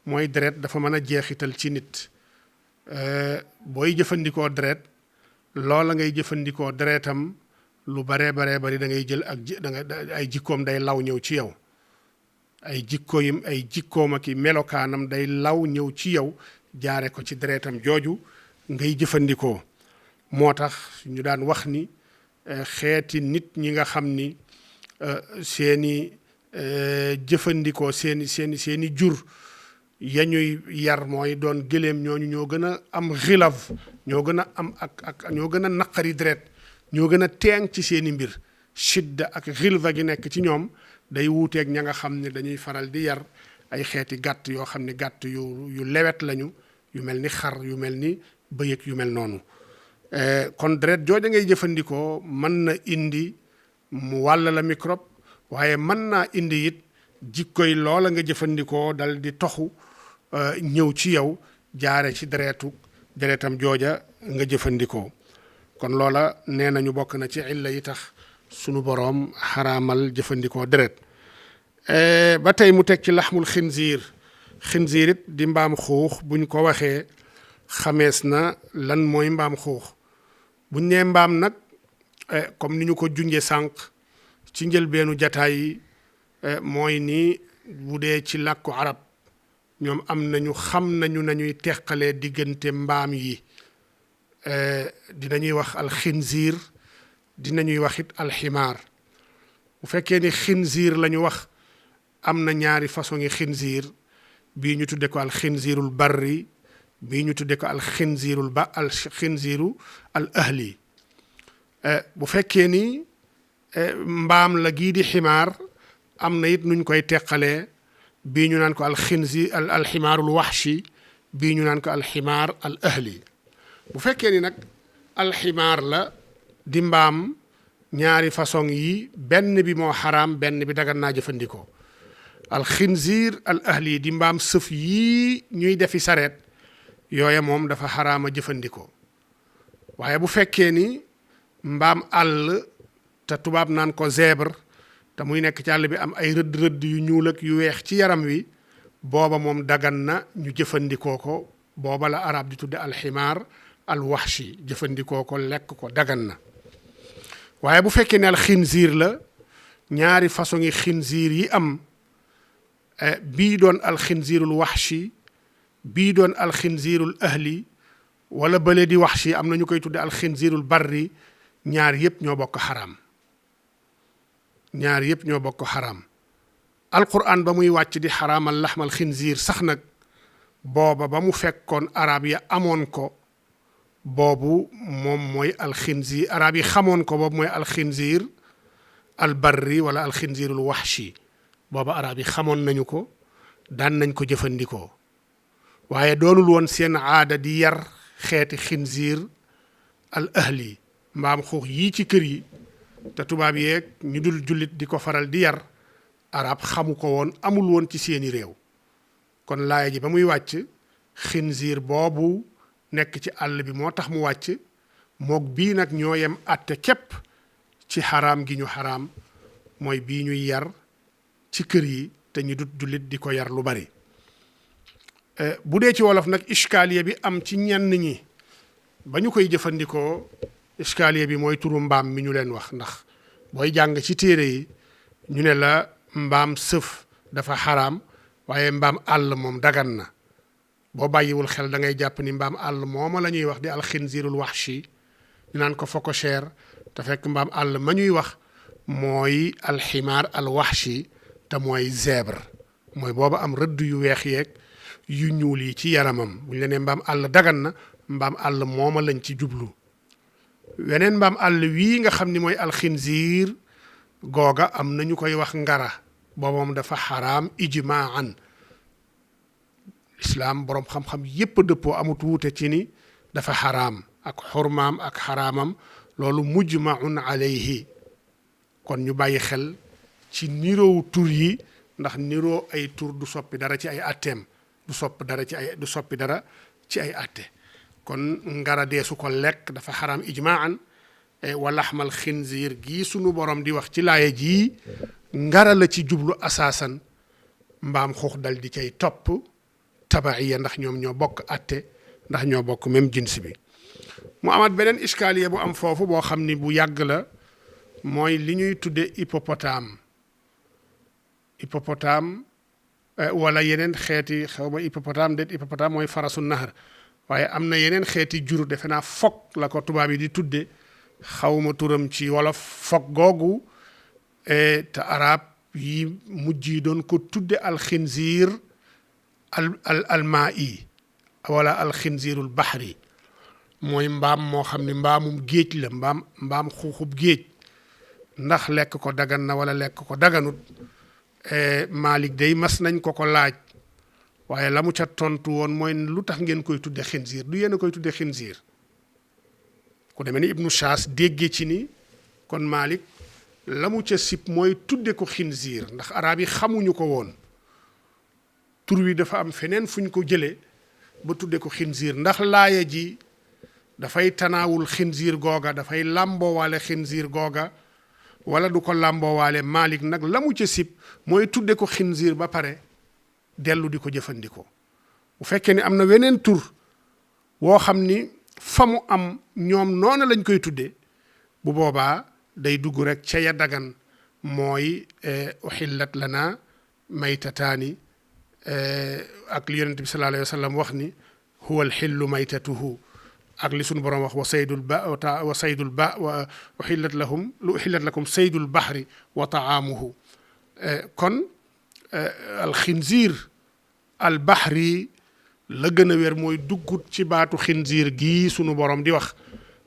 mooy deret dafa mën a jeexital ci nit booy jëfandikoo deret loola ngay jëfandikoo deretam lu baree bari da ngay jël ay jikkoom day law ñëw ci yow ay jikkoom ak melokaanam day law ñëw ci yow jaare ko ci deretam jooju ngay jëfandikoo. moo tax ñu daan wax ni xeeti nit ñi nga xam ni seeni jëfandikoo seeni jur ya ñuy yar mooy doon gëléem ñooñu ñoo gën a am xilaf ñoo gën a am ak ñoo gën a naqari deret ñoo gën a teeng ci seeni mbir shidda ak xilfa gi nekk ci ñoom day wuuteeg ña nga xam ne dañuy faral di yar ay xeeti gàtt yoo xam ne gàtt yu lewet lañu yu mel ni xar yu mel ni bëyëg yu mel noonu kon deret jooja ngay jëfandikoo mën na indi mu wàll la microbe waaye mën naa indi it jikkoy loola nga jëfandikoo dal di toxu ñëw ci yow jaare ci deretam jooja nga jëfandikoo. kon loola nee nañu bokk na ci illa yi tax sunu boroom xaraamal jëfandikoo deret. ba tey mu teg ci laxmul xinziir it di mbaam xuux buñ ko waxee xamees na lan mooy mbaam xuux buñ nee mbaam nag comme ni ñu ko junjee sànq ci njëlbeenu jataay yi mooy ni bu dee ci làkku arab ñoom am nañu xam nañu nañuy teqalee diggante mbaam yi dinañuy wax alxinziir dinañuy wax it alximaar bu fekkee ni xinziir la ñu wax am na ñaari façon yi xinziir bii ñu tudde ko alxinziirul barri bii ñu tudde ko alxinziiru al ahli bu fekkee ni mbaam la gii di ximaar am na it nuñ koy teqalee bii ñu naan ko alximaarul waxshi bii ñu naan ko alximaar al ahli. bu fekkee ni nag alximaar la di mbaam ñaari façon yi benn bi moo xaraam benn bi dagan naa jëfandikoo. alxinziir al ahli di mbaam sëf yii ñuy defi sareet yooya moom dafa xaraama jëfandikoo waaye bu fekkee ni mbaam àll te tubaab naan ko zèbre te muy nekk ci àll bi am ay rëdd yu ñuul ak yu weex ci yaram wi booba moom dagan na ñu jëfandikoo ko booba la arab di tudde alximaar al waxshi jëfandikoo ko lekk ko dagan na. waaye bu fekkee ne alxinziir la ñaari façon yi xinziir yi am bii doon alxinziirul waxshi bii doon alxinziirul ahli wala bële di waxshi am na ñu koy tudde alxinziirul barri ñaar yëpp ñoo bokk xaraam. alquran ba muy wàcc di xaraamal laxmal xinziir sax nag booba ba mu fekkoon arab ya amoon ko boobu moom mooy alxinziir arab yi xamoon ko boobu mooy alxinziir al barri wala alxinziirul waxshi booba arab yi xamoon nañu ko daan nañ ko jëfandikoo waaye doonul woon seen aada di yar xeeti xinziir al ahli mbaam xuux yii ci kër yi te tubaab yeeg ñu dul jullit di ko faral di yar arab xamu ko woon amul woon ci seeni réew kon laaya ji ba muy wàcc xinziir boobu nekk ci àll bi moo tax mu wàcc mook bii nag ñoo yem àtte képp ci xaraam gi ñu xaraam mooy bii ñuy yar ci kër yi te ñu dut jullit di ko yar lu bari. bu dee ci wolof nag iskaaliya bi am ci ñenn ñi ba ñu koy jëfandikoo iskaaliya bi mooy turu mbaam mi ñu leen wax ndax booy jàng ci téere yi ñu ne la mbaam sëf dafa xaraam waaye mbaam àll moom dagan na boo bàyyiwul xel da ngay jàpp ni mbaam àll mooma la ñuy wax di alxinziirul waxshi ñu naan ko phocochère te fekk mbaam àll ma ñuy wax mooy alximaar al waxshi te mooy zèbre mooy booba am rëdd yu weex yeeg yu ñuul yi ci yaramam bu ñu la nee mbaam àll dagan na mbaam àll mooma lañ ci jublu. weneen mbaam àll wii nga xam ni mooy alxinziir googa am na ñu koy wax ngara booba moom dafa xaraam ijmaan islaam boroom xam-xam yépp dëppoo amut wuute ci ni dafa xaraam ak xurmaam ak xaraamam loolu mujmaun alayhi. kon ñu bàyyi xel ci niroowu tur yi ndax niroo ay tur du soppi dara ci ay atteem du soppi dara ci ay atte. kon ngara deesu ko lekk dafa xaraam ijmaan. wa laxmal xinziir gii sunu borom di wax ci laaya jii ngara la ci jublu asaasan mbaam xuux dal di cay topp tabaiya ndax ñoom ñoo bokk atte ndax ñoo bokk même jins bi. mu amaat beneen iskaaliya bu am foofu boo xam ni bu yàgg la mooy li ñuy tudde hippopotame wala yeneen xeeti xaw ma hippopotame mooy farasu nahar waaye am na yeneen xeeti jur defe naa fog la ko tubaab yi di tudde xawma turam ci wolof fog googu te arab yi mujj yi doon ko tudde alxinziir almaa'i wala alxinziirul baxri mooy mbaam moo xam ne mbaamum géej la mbaam xuuxub géej ndax lekk ko dagan na wala lekk ko daganut. Malik day mas nañ ko laaj waaye la mu ca tontu woon mooy lu tax ngeen koy tudde xinziir du yéen a koy tudde xinziir. ku demee ni Ibnu Shaas déggee ci ni kon Malik la mu ca sib mooy tudde ko xinziir ndax arab yi xamuñu ko woon tur wi dafa am feneen fuñ ko jëlee ba tudde ko xinziir ndax laaya ji dafay tanaawul xinziir googa dafay làmboowaale xinziir googa wala du ko làmboowaale. Malik nag la mu ca sib mooy tudde ko xinziir ba pare dellu di ko jëfandikoo. bu fekkee ni am na weneen tur woo xam ni fa mu am ñoom noonu lañ koy tuddee bu boobaa day dugg rek ca ya dagan mooy uhillat lana maytataani ak li yonent bi sallallahu alayhi wa sallam wax ni huwa alxillu maytatuhu ak li sunu borom wax wa saydul ba wa uhillat lakum saydul bahri wa taamuhu. kon alxinziir al bahri la gën a wér mooy duggut ci baatu xinziir gii sunu borom di wax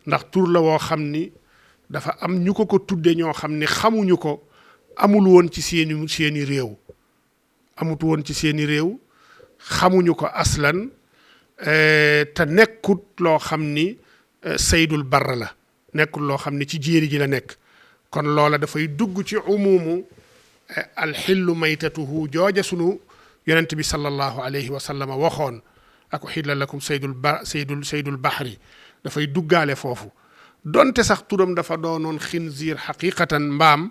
ndax tur la woo xam ni dafa am ñu ko tudde ñoo xam ni xamuñu ko amul woon ci seeni réew xamuñu ko aslan te nekkut loo xam ni saydul barra la nekkut loo xam ni ci jéeri ji la nekk. kon loola dafay dugg ci umumu alxillu maytatuhu jooja sunu yonent bi sallallahu alayhi wa sallam waxoon ak uhilla lakum saydul bahri dafay duggaale foofu donte sax turam dafa doonoon xinziir xaqiqatan mbaam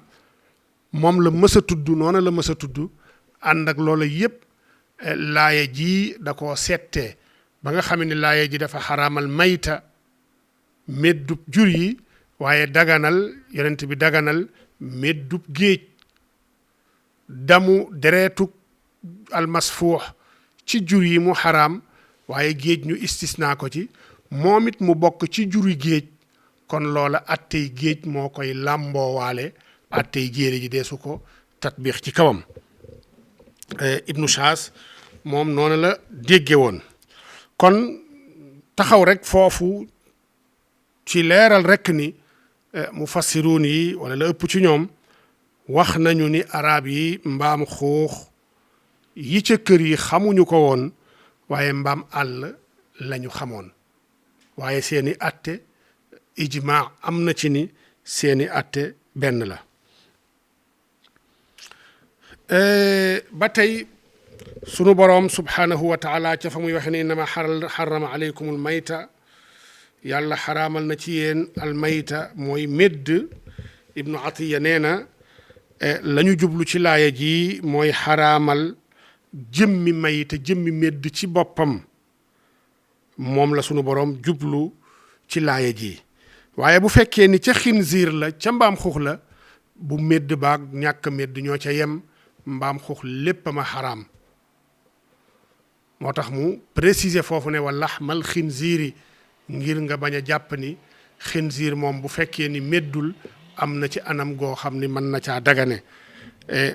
moom la mës a tudd noona la mës a tudd ànd ak loola yépp laaya ji da koo settee ba nga xam ne laaya ji dafa xaraamal mayta meddub jur yi waaye daganal yonent bi daganal meddub géej damu dereetu almasfuux ci jur yi mu xaraam waaye géej ñu istisnaa ko ci moom it mu bokk ci juri géej kon loola attey géej moo koy làmboowaale attey jéeri ji deesu ko tatbiix ci kawam. Ibnu Shaas moom noonu la dégge woon. kon taxaw rek foofu ci leeral rek ni mufassiruun yi wala la ëpp ci ñoom wax nañu ni arab yi mbaam xuux yi ca kër yi xamuñu ko woon waaye mbaam àll lañu xamoon waaye seeni atte ijmaa am na ci ni seeni atte benn la. ba tey sunu boroom subhanahu wa taala ca fa muy waxe ne innama xarama aleykum al mayta yàlla xaraamal na ci yéen al mayta mooy médd. Ibnu Atiya nee na la ñu jublu ci laaya ji mooy xaraamal jëmmi mayta jëmmi médd ci boppam moom la sunu boroom jublu ci laaya ji waaye bu fekkee ni ca xinziir la ca mbaam xuux la bu médd baag ñàkk médd ñoo ca yem mbaam xuux lépp ma xaraam. moo tax mu préciser foofu ne wa laxmal xinziiri ngir nga bañ a jàpp ni xinziir moom bu fekkee ni méddul am na ci anam goo xam ni mën na caa dagane.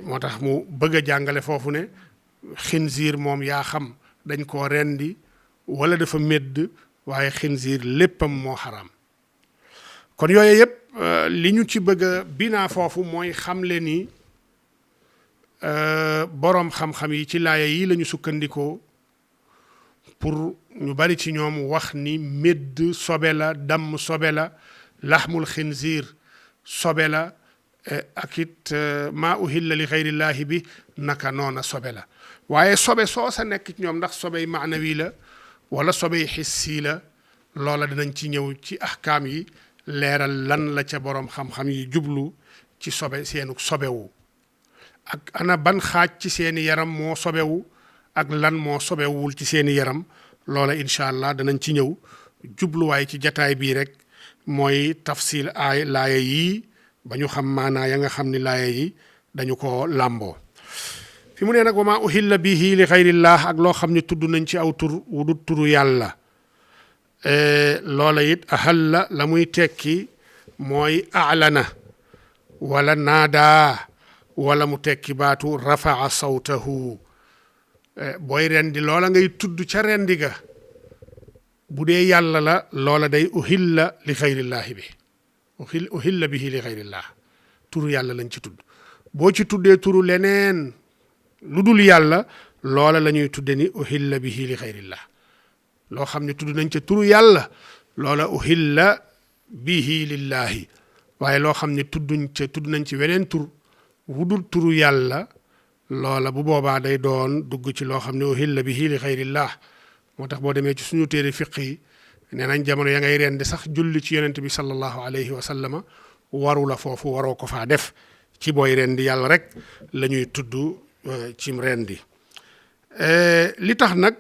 moo tax mu bëgg a jàngale foofu ne xinziir moom yaa xam dañ koo rendi wala dafa médd waaye xinziir léppam moo xaraam. kon yooyu yëpp li ñu ci bëgg a binaa foofu mooy xamle ni boroom xam-xam yi ci laaya yi lañu sukkandikoo pour ñu bari ci ñoom wax ni médd sobe la damm sobe la laxmul xinziir sobe la ak it maa uhilla li xayrillaahi bi naka noona sobe la waaye sobe soo sa nekk ci ñoom ndax sobey maanawi la wala sobey xissi la loola dinañ ci ñëw ci ahkaam yi leeral lan la ca boroom xam-xam yi jublu ci sobe seenu sobewu ak ana ban xaaj ci seeni yaram moo sobewu ak lan moo sobewul ci seeni yaram loola incha allah danañ ci ñëw jubluwaay ci jataay bii rek mooy tafsil ay laaya yii ba ñu xam maanaa ya nga xam ni laaya yi dañu ko làmboo fi mu ne nag wa maa uhilla bihi li xayrillah ak loo xam ne tudd nañ ci aw tur wu du turu yàlla loola it ahalla la muy tekki mooy aalana wala naadaa wala mu tekki baatu rafaa sawtahu booy rendi loola ngay tudd ca rendi ga bu dee yàlla la loola day uhilla li xayrillaahi bi uhilla bihi li xayrillah turu yàlla lañ ci tudd boo ci tuddee turu leneen lu dul yàlla loola la ñuy tudde ni uhilla bihi li xayrillah loo xam ne tudd nañ ca turu yàlla loola uhilla bihi lillahi waaye loo xam ne tudd nañ ci weneen tur wudul turu yàlla loola bu boobaa day doon dugg ci loo xam ne uhilla bihi li xayrillah moo tax boo demee ci suñu téere fiq yi nee nañ jamono ya ngay rendi sax julli ci yonent bi sallallahu alayhi wa sallama waru la foofu waroo ko faa def ci booy rendi yàlla rek la ñuy tudd cim rendi li tax nag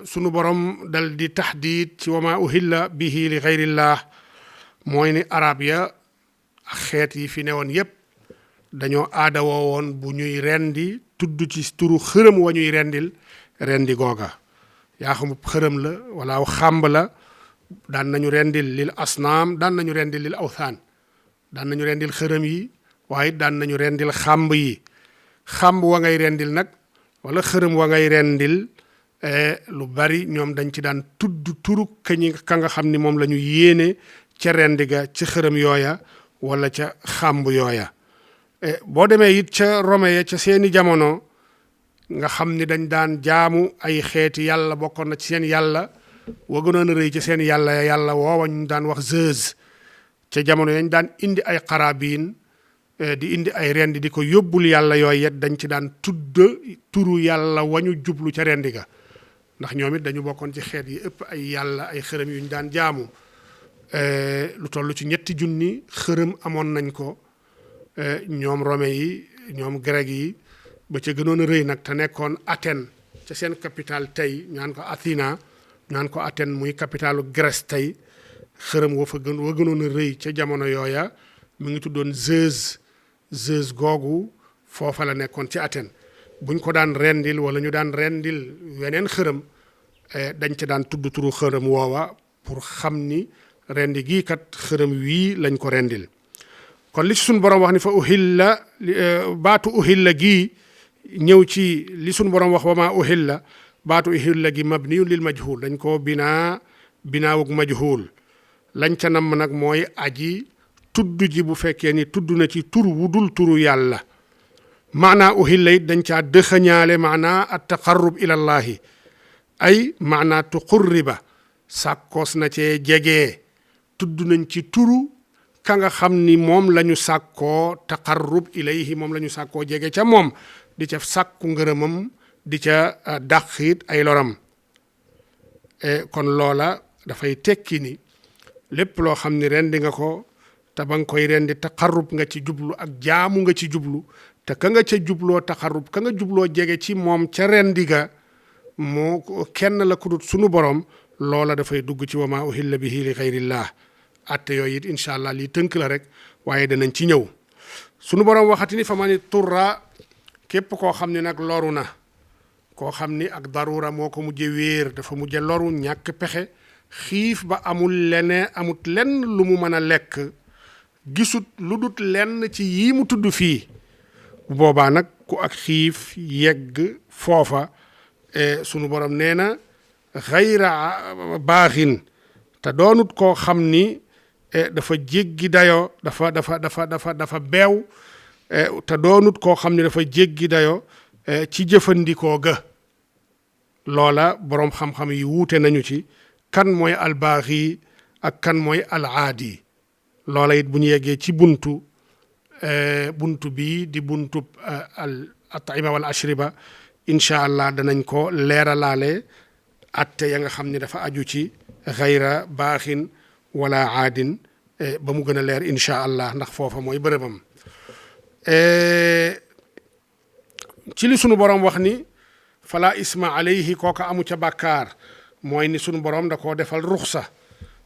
sunu borom dal di taxdiid ci wama uhilla bihi li xayrillah mooy ni arab ya ak xeet yi fi newoon yépp dañoo aadawoo woon bu ñuy rendi tudd ci turu xërëm wa ñuy rendil rendi googa yaa xamub xërëm la wala aw xàmb la daan nañu rendil lil asnaam daan nañu rendil lil awthaan daan nañu rendil xërëm yi waaye daan nañu rendil xàmb yi xàmb wa ngay rendil nag wala xërëm wa ngay rendil lu bari ñoom dañ ci daan tudd turu ka nga xam ni moom la ñu yéene ca rendi ga ci xërëm yooya wala ca xàmb yooya boo demee it ca Rome ya ca seeni jamono nga xam ni dañ daan jaamu ay xeeti yàlla bokkoon na ci seen yàlla wa gënoon a rëy ci seen yàlla woowa ñu daan wax Zeus ca jamono yañ daan indi ay xarabiin di indi ay rendi di ko yóbbul yàlla yooyu yet dañ ci daan tudd turu yàlla wañu jublu ca rendi ga ndax ñoom it dañu bokkoon ci xeet yi ëpp ay yàlla ay xërëm yu ñu daan jaamu lu toll ci 3 junni xërëm amoon nañ ko ñoom Rome yi ñoom grec yi ba ca gënoon a rëy nag te nekkoon Athènes ca seen capitale tey ñaan ko Athina ñaan ko Athènes muy capitalu Grèce tey xërëm wa gënoon a rëy ca jamono yooya mu ngi tuddoon Zeus googu foofa la nekkoon ci Athènes buñ ko daan rendil wala ñu daan rendil weneen xërëm dañ ci daan tudd turu xërëm woowa pour xam ni rendi gii kat xërëm wii lañ ko rendil kon li ci suñ borom wax ni fa uhilla baatu uhilla gii ñëw ci li suñ borom wax wa maa uhilla baatu uhilla gi mabniyun lil majhul dañ ko binaawug majhul lañ ca namm nag mooy aji tudd ji bu fekkee ni tudd na ci tur wu dul turu yàlla maanaa uhilla it dañ caa dëxëñaale maanaa at taqarrub ilallahi ay maanaa tuqurriba sàkkoos na cee jegee tudd nañ ci turu ka nga xam ni moom la ñu sàkkoo taqarrub ilayhi moom la ñu sàkkoo jege ca moom di ca sàkku ngërëmam di ca dàqit ay loram kon loola dafay tekki ni lépp loo xam ni rendi nga ko te ba nga koy rendi taqarrub nga ci jublu ak jaamu nga ci jublu te ka nga ca jubloo taqarrub ka nga jubloo jege ci moom ca rendi ga moo kenn la ku dut sunu borom loola dafay dugg ci wa maa uhilla bihi li xayrillah atte yooyu it incha allah lii tënk la rek waaye danañ ci ñëw sunu borom waxati ni fa ma ni turra képp koo xam ne nag loru na koo xam ni ak darura moo ko mujje wéer dafa mujje loru ñàkk pexe xiif ba amut lenn lu mu mën a lekk gisut lu dut lenn ci yii mu tudd fii bu boobaa nag ku ak xiif yegg foofa sunu borom nee na xayra baaxin te doonut koo xam ni dafa jéggi dayoo dafa beew te doonut koo xam ni dafa jéggi dayoo ci jëfandikoo ga loola boroom xam-xam yi wuute nañu ci kan mooy albaaxi ak kan mooy alaadi. loola it bu ñu yeggee ci buntu bii di buntu al at'ima wal ashriba incha allah danañ ko leeralaale atte ya nga xam ne dafa aju ci xayra baaxin wala aadin ba mu gën a leer incha allah ndax foofa mooy bërëbam. ci li sunu borom wax ni fala isma alayhi kooka amu ca bàkkaar mooy ni sunu borom da koo defal ruxsa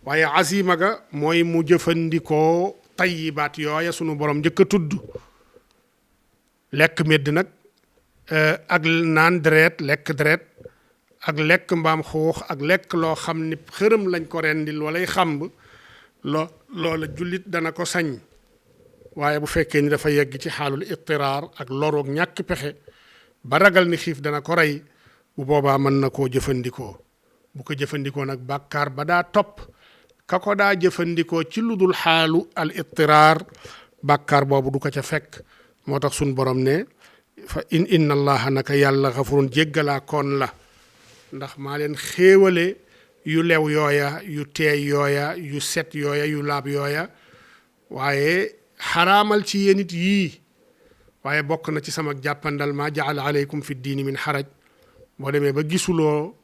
waaye azima ga mooy mu jëfandikoo tayyibaat yooya sunu borom njëkk a tudd lekk medd nag ak naan deret lekk deret ak lekk mbaam xuux ak lekk loo xam ni xërëm lañ ko rendil walay xamb loola jullit dana ko sañ waaye bu fekkee ni dafa yegg ci xaalul ittiraar ak loroog ñàkk pexe ba ragal ni xiif dana ko rey bu boobaa mën na koo jëfandikoo bu ko jëfandikoo nag bàkkaar ba daa topp ka ko daa jëfandikoo ci lu dul xaalu al ittiraar bàkkaar boobu du ko ca fekk moo tax suñ borom ne fa inna allaha naka yàlla xafurun jéggalaa koon la ndax maa leen xéewale yu lew yooya yu teey yooya yu set yooya yu laab yooya waaye xaraamal ci yéen it yii waaye bokk na ci sama jàppandal maa jaala aleykum fi diini min xaraj boo demee ba gisuloo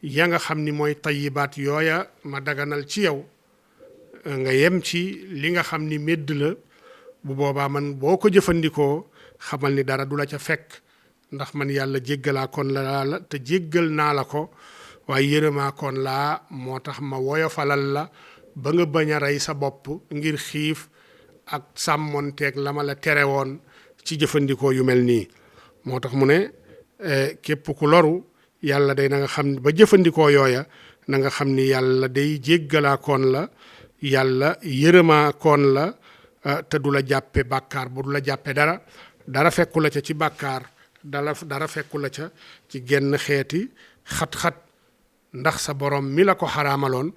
ya nga xam ni mooy tayibaat yooya ma daganal ci yow nga yem ci li nga xam ni médd la bu boobaa man boo ko jëfandikoo xamal ni dara du la ca fekk ndax man yàlla jéggalaa kon la te jéggal naa la ko waaye yërëmaa kon laa moo tax ma woyofalal la ba nga bañ a rey sa bopp ngir xiif ak sàmmonteeg la ma la tere woon ci jëfandikoo yu mel nii moo tax mu ne képp ku loru yàlla day na nga xam ba jëfandikoo yooya na nga xam ni yàlla day jéggalaa koon la yàlla yërëmaa koon la te du la jàppe bàkkaar bu du la jàppe dara fekku la ca ci bàkkaar dara fekku la ca ci genn xeeti xat-xat ndax sa borom mi la ko xaraamaloon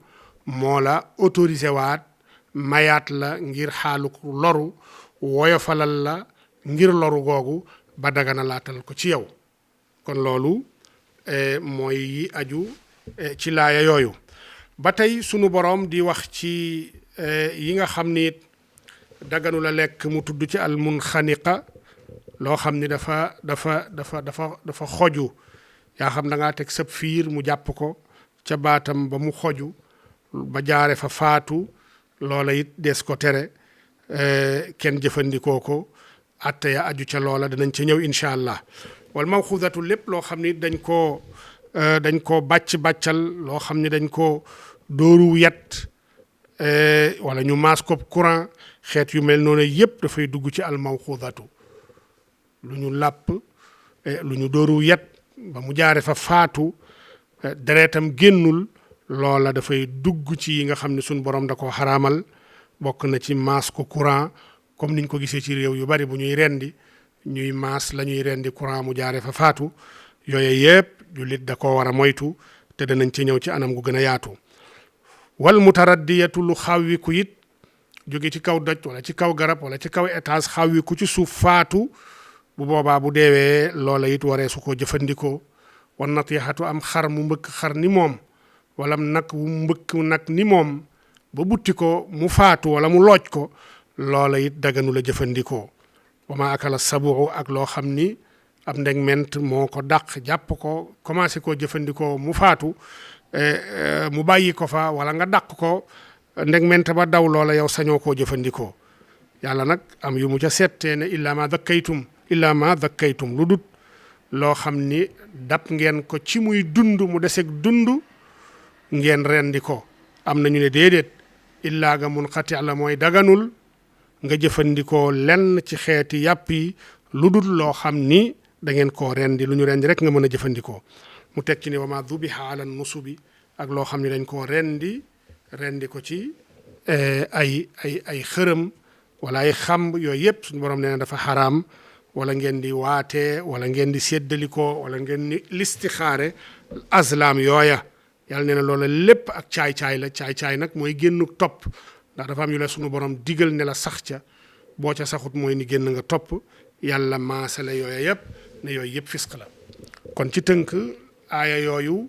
moo la autorisé waat mayaat la ngir xaalu loru woyofalal la ngir loru googu ba dagana laatal ko ci yow kon loolu mooy yi aju ci laaya yooyu ba tey sunu borom di wax ci yi nga xam ni daganu la lekk mu tudd ci al munxaniqa loo xam ni dafa xoju yaa xam da ngaa teg sab fiir mu jàpp ko ca baatam ba mu xoju ba jaare fa faatu loola it des ko tere kenn jëfandikoo ko atte ya aju ca loola danañ ca ñëw incha allah wal mawxudatu lépp loo xam ni dañ koo bàccal loo xam ni dañ koo dóoru yet wala ñu maas ko courant xeet yu mel noonu yépp dafay dugg ci al mawxudatu lu ñu làpp lu ñu dóoru yet ba mu jaare fa faatu deretam génnul loola dafay dugg ci yi nga xam ne suñ borom da ko xaraamal bokk na ci maas ko courant comme niñ ko gisee ci réew yu bari bu ñuy rendi ñuy maas la ñuy rendi courant mu jaare fa faatu yooyu yëpp jullit da koo war a moytu te danañ ci ñëw ci anam gu gën a yaatu wal mutaraddiyatu lu xawwiku it jóge ci kaw doj wala ci kaw garab wala ci kaw étage xawwiku ci suuf faatu bu boobaa bu deewee loola it waree su ko jëfandikoo wan natixatu am xar mu mbëkk xar ni moom wala nag wu mbëkk nag ni moom ba butti ko mu faatu wala mu looj ko loola it daganu la jëfandikoo wa ma akala sabu ak loo xam ni ab ndegment moo ko dàq jàpp ko commencé koo jëfandikoo mu faatu mu bàyyi ko fa wala nga dàq ko ndegment ba daw loola yow sañoo koo jëfandikoo yàlla nag am yu mu ca settee ne illa ma dakkaytum lu dut loo xam ni dab ngeen ko ci muy dund mu deseg dund ngeen rendi ko am na ñu ne déedéet illaa ga munqati la mooy daganul nga jëfandikoo lenn ci xeeti yàpp yi lu dul loo xam ni da ngeen koo rendi lu ñu rendi rek nga mën a jëfandikoo mu teg ci ni wa ma dubiha ala nusubi ak loo xam ni dañ koo rendi ko ci ay xërëm wala ay xamb yooyu yëpp suñu borom nee na dafa xaraam wala ngeen di waatee wala ngeen di séddalikoo wala ngeen di listixaare azlam yooya yàlla nee na loola lépp ak caay-caay la caay-caay nag mooy génnu topp ndax dafa am yu la sunu borom digal ne la sax ca boo ca saxut mooy ni génn nga topp yàlla maasale yooya yëpp ne yooyu yëpp fisq la kon ci tënk aaya yooyu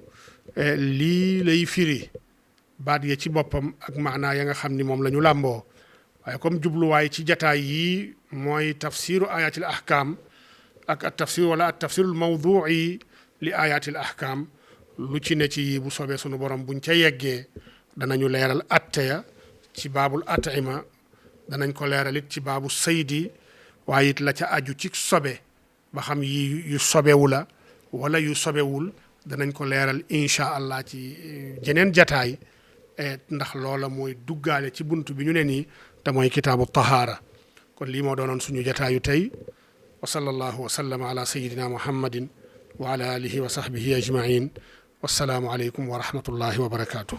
lii lay firi baat ya ci boppam ak maanaa ya nga xam ni moom la ñu làmboo waaye comme jubluwaay ci jataay yii mooy tafsiru ayatil ahkam ak at tafsir wala at tafsirul mawdu'i li ayatil ahkam lu ci ne ci yii bu soobee sunu borom buñ ca yeggee danañu leeral atte ya ci baabul atima danañ ko leeral it ci baabu saydi waaye it la ca aju ci sobe ba xam yi yu sobewu la wala yu sobewul danañ ko leeral incha allah ci jeneen jataay ndax loola mooy duggaale ci bunt bi ñu ne nii te mooy kitaabu tahaara kon lii moo doonoon suñu jataayu tey wa sallallahu wa sallama ala sayidina muhammadin wa ala alihi wa sahbihi ajmain wassalaamu aleykum wa rahmatullahi wa barakatuh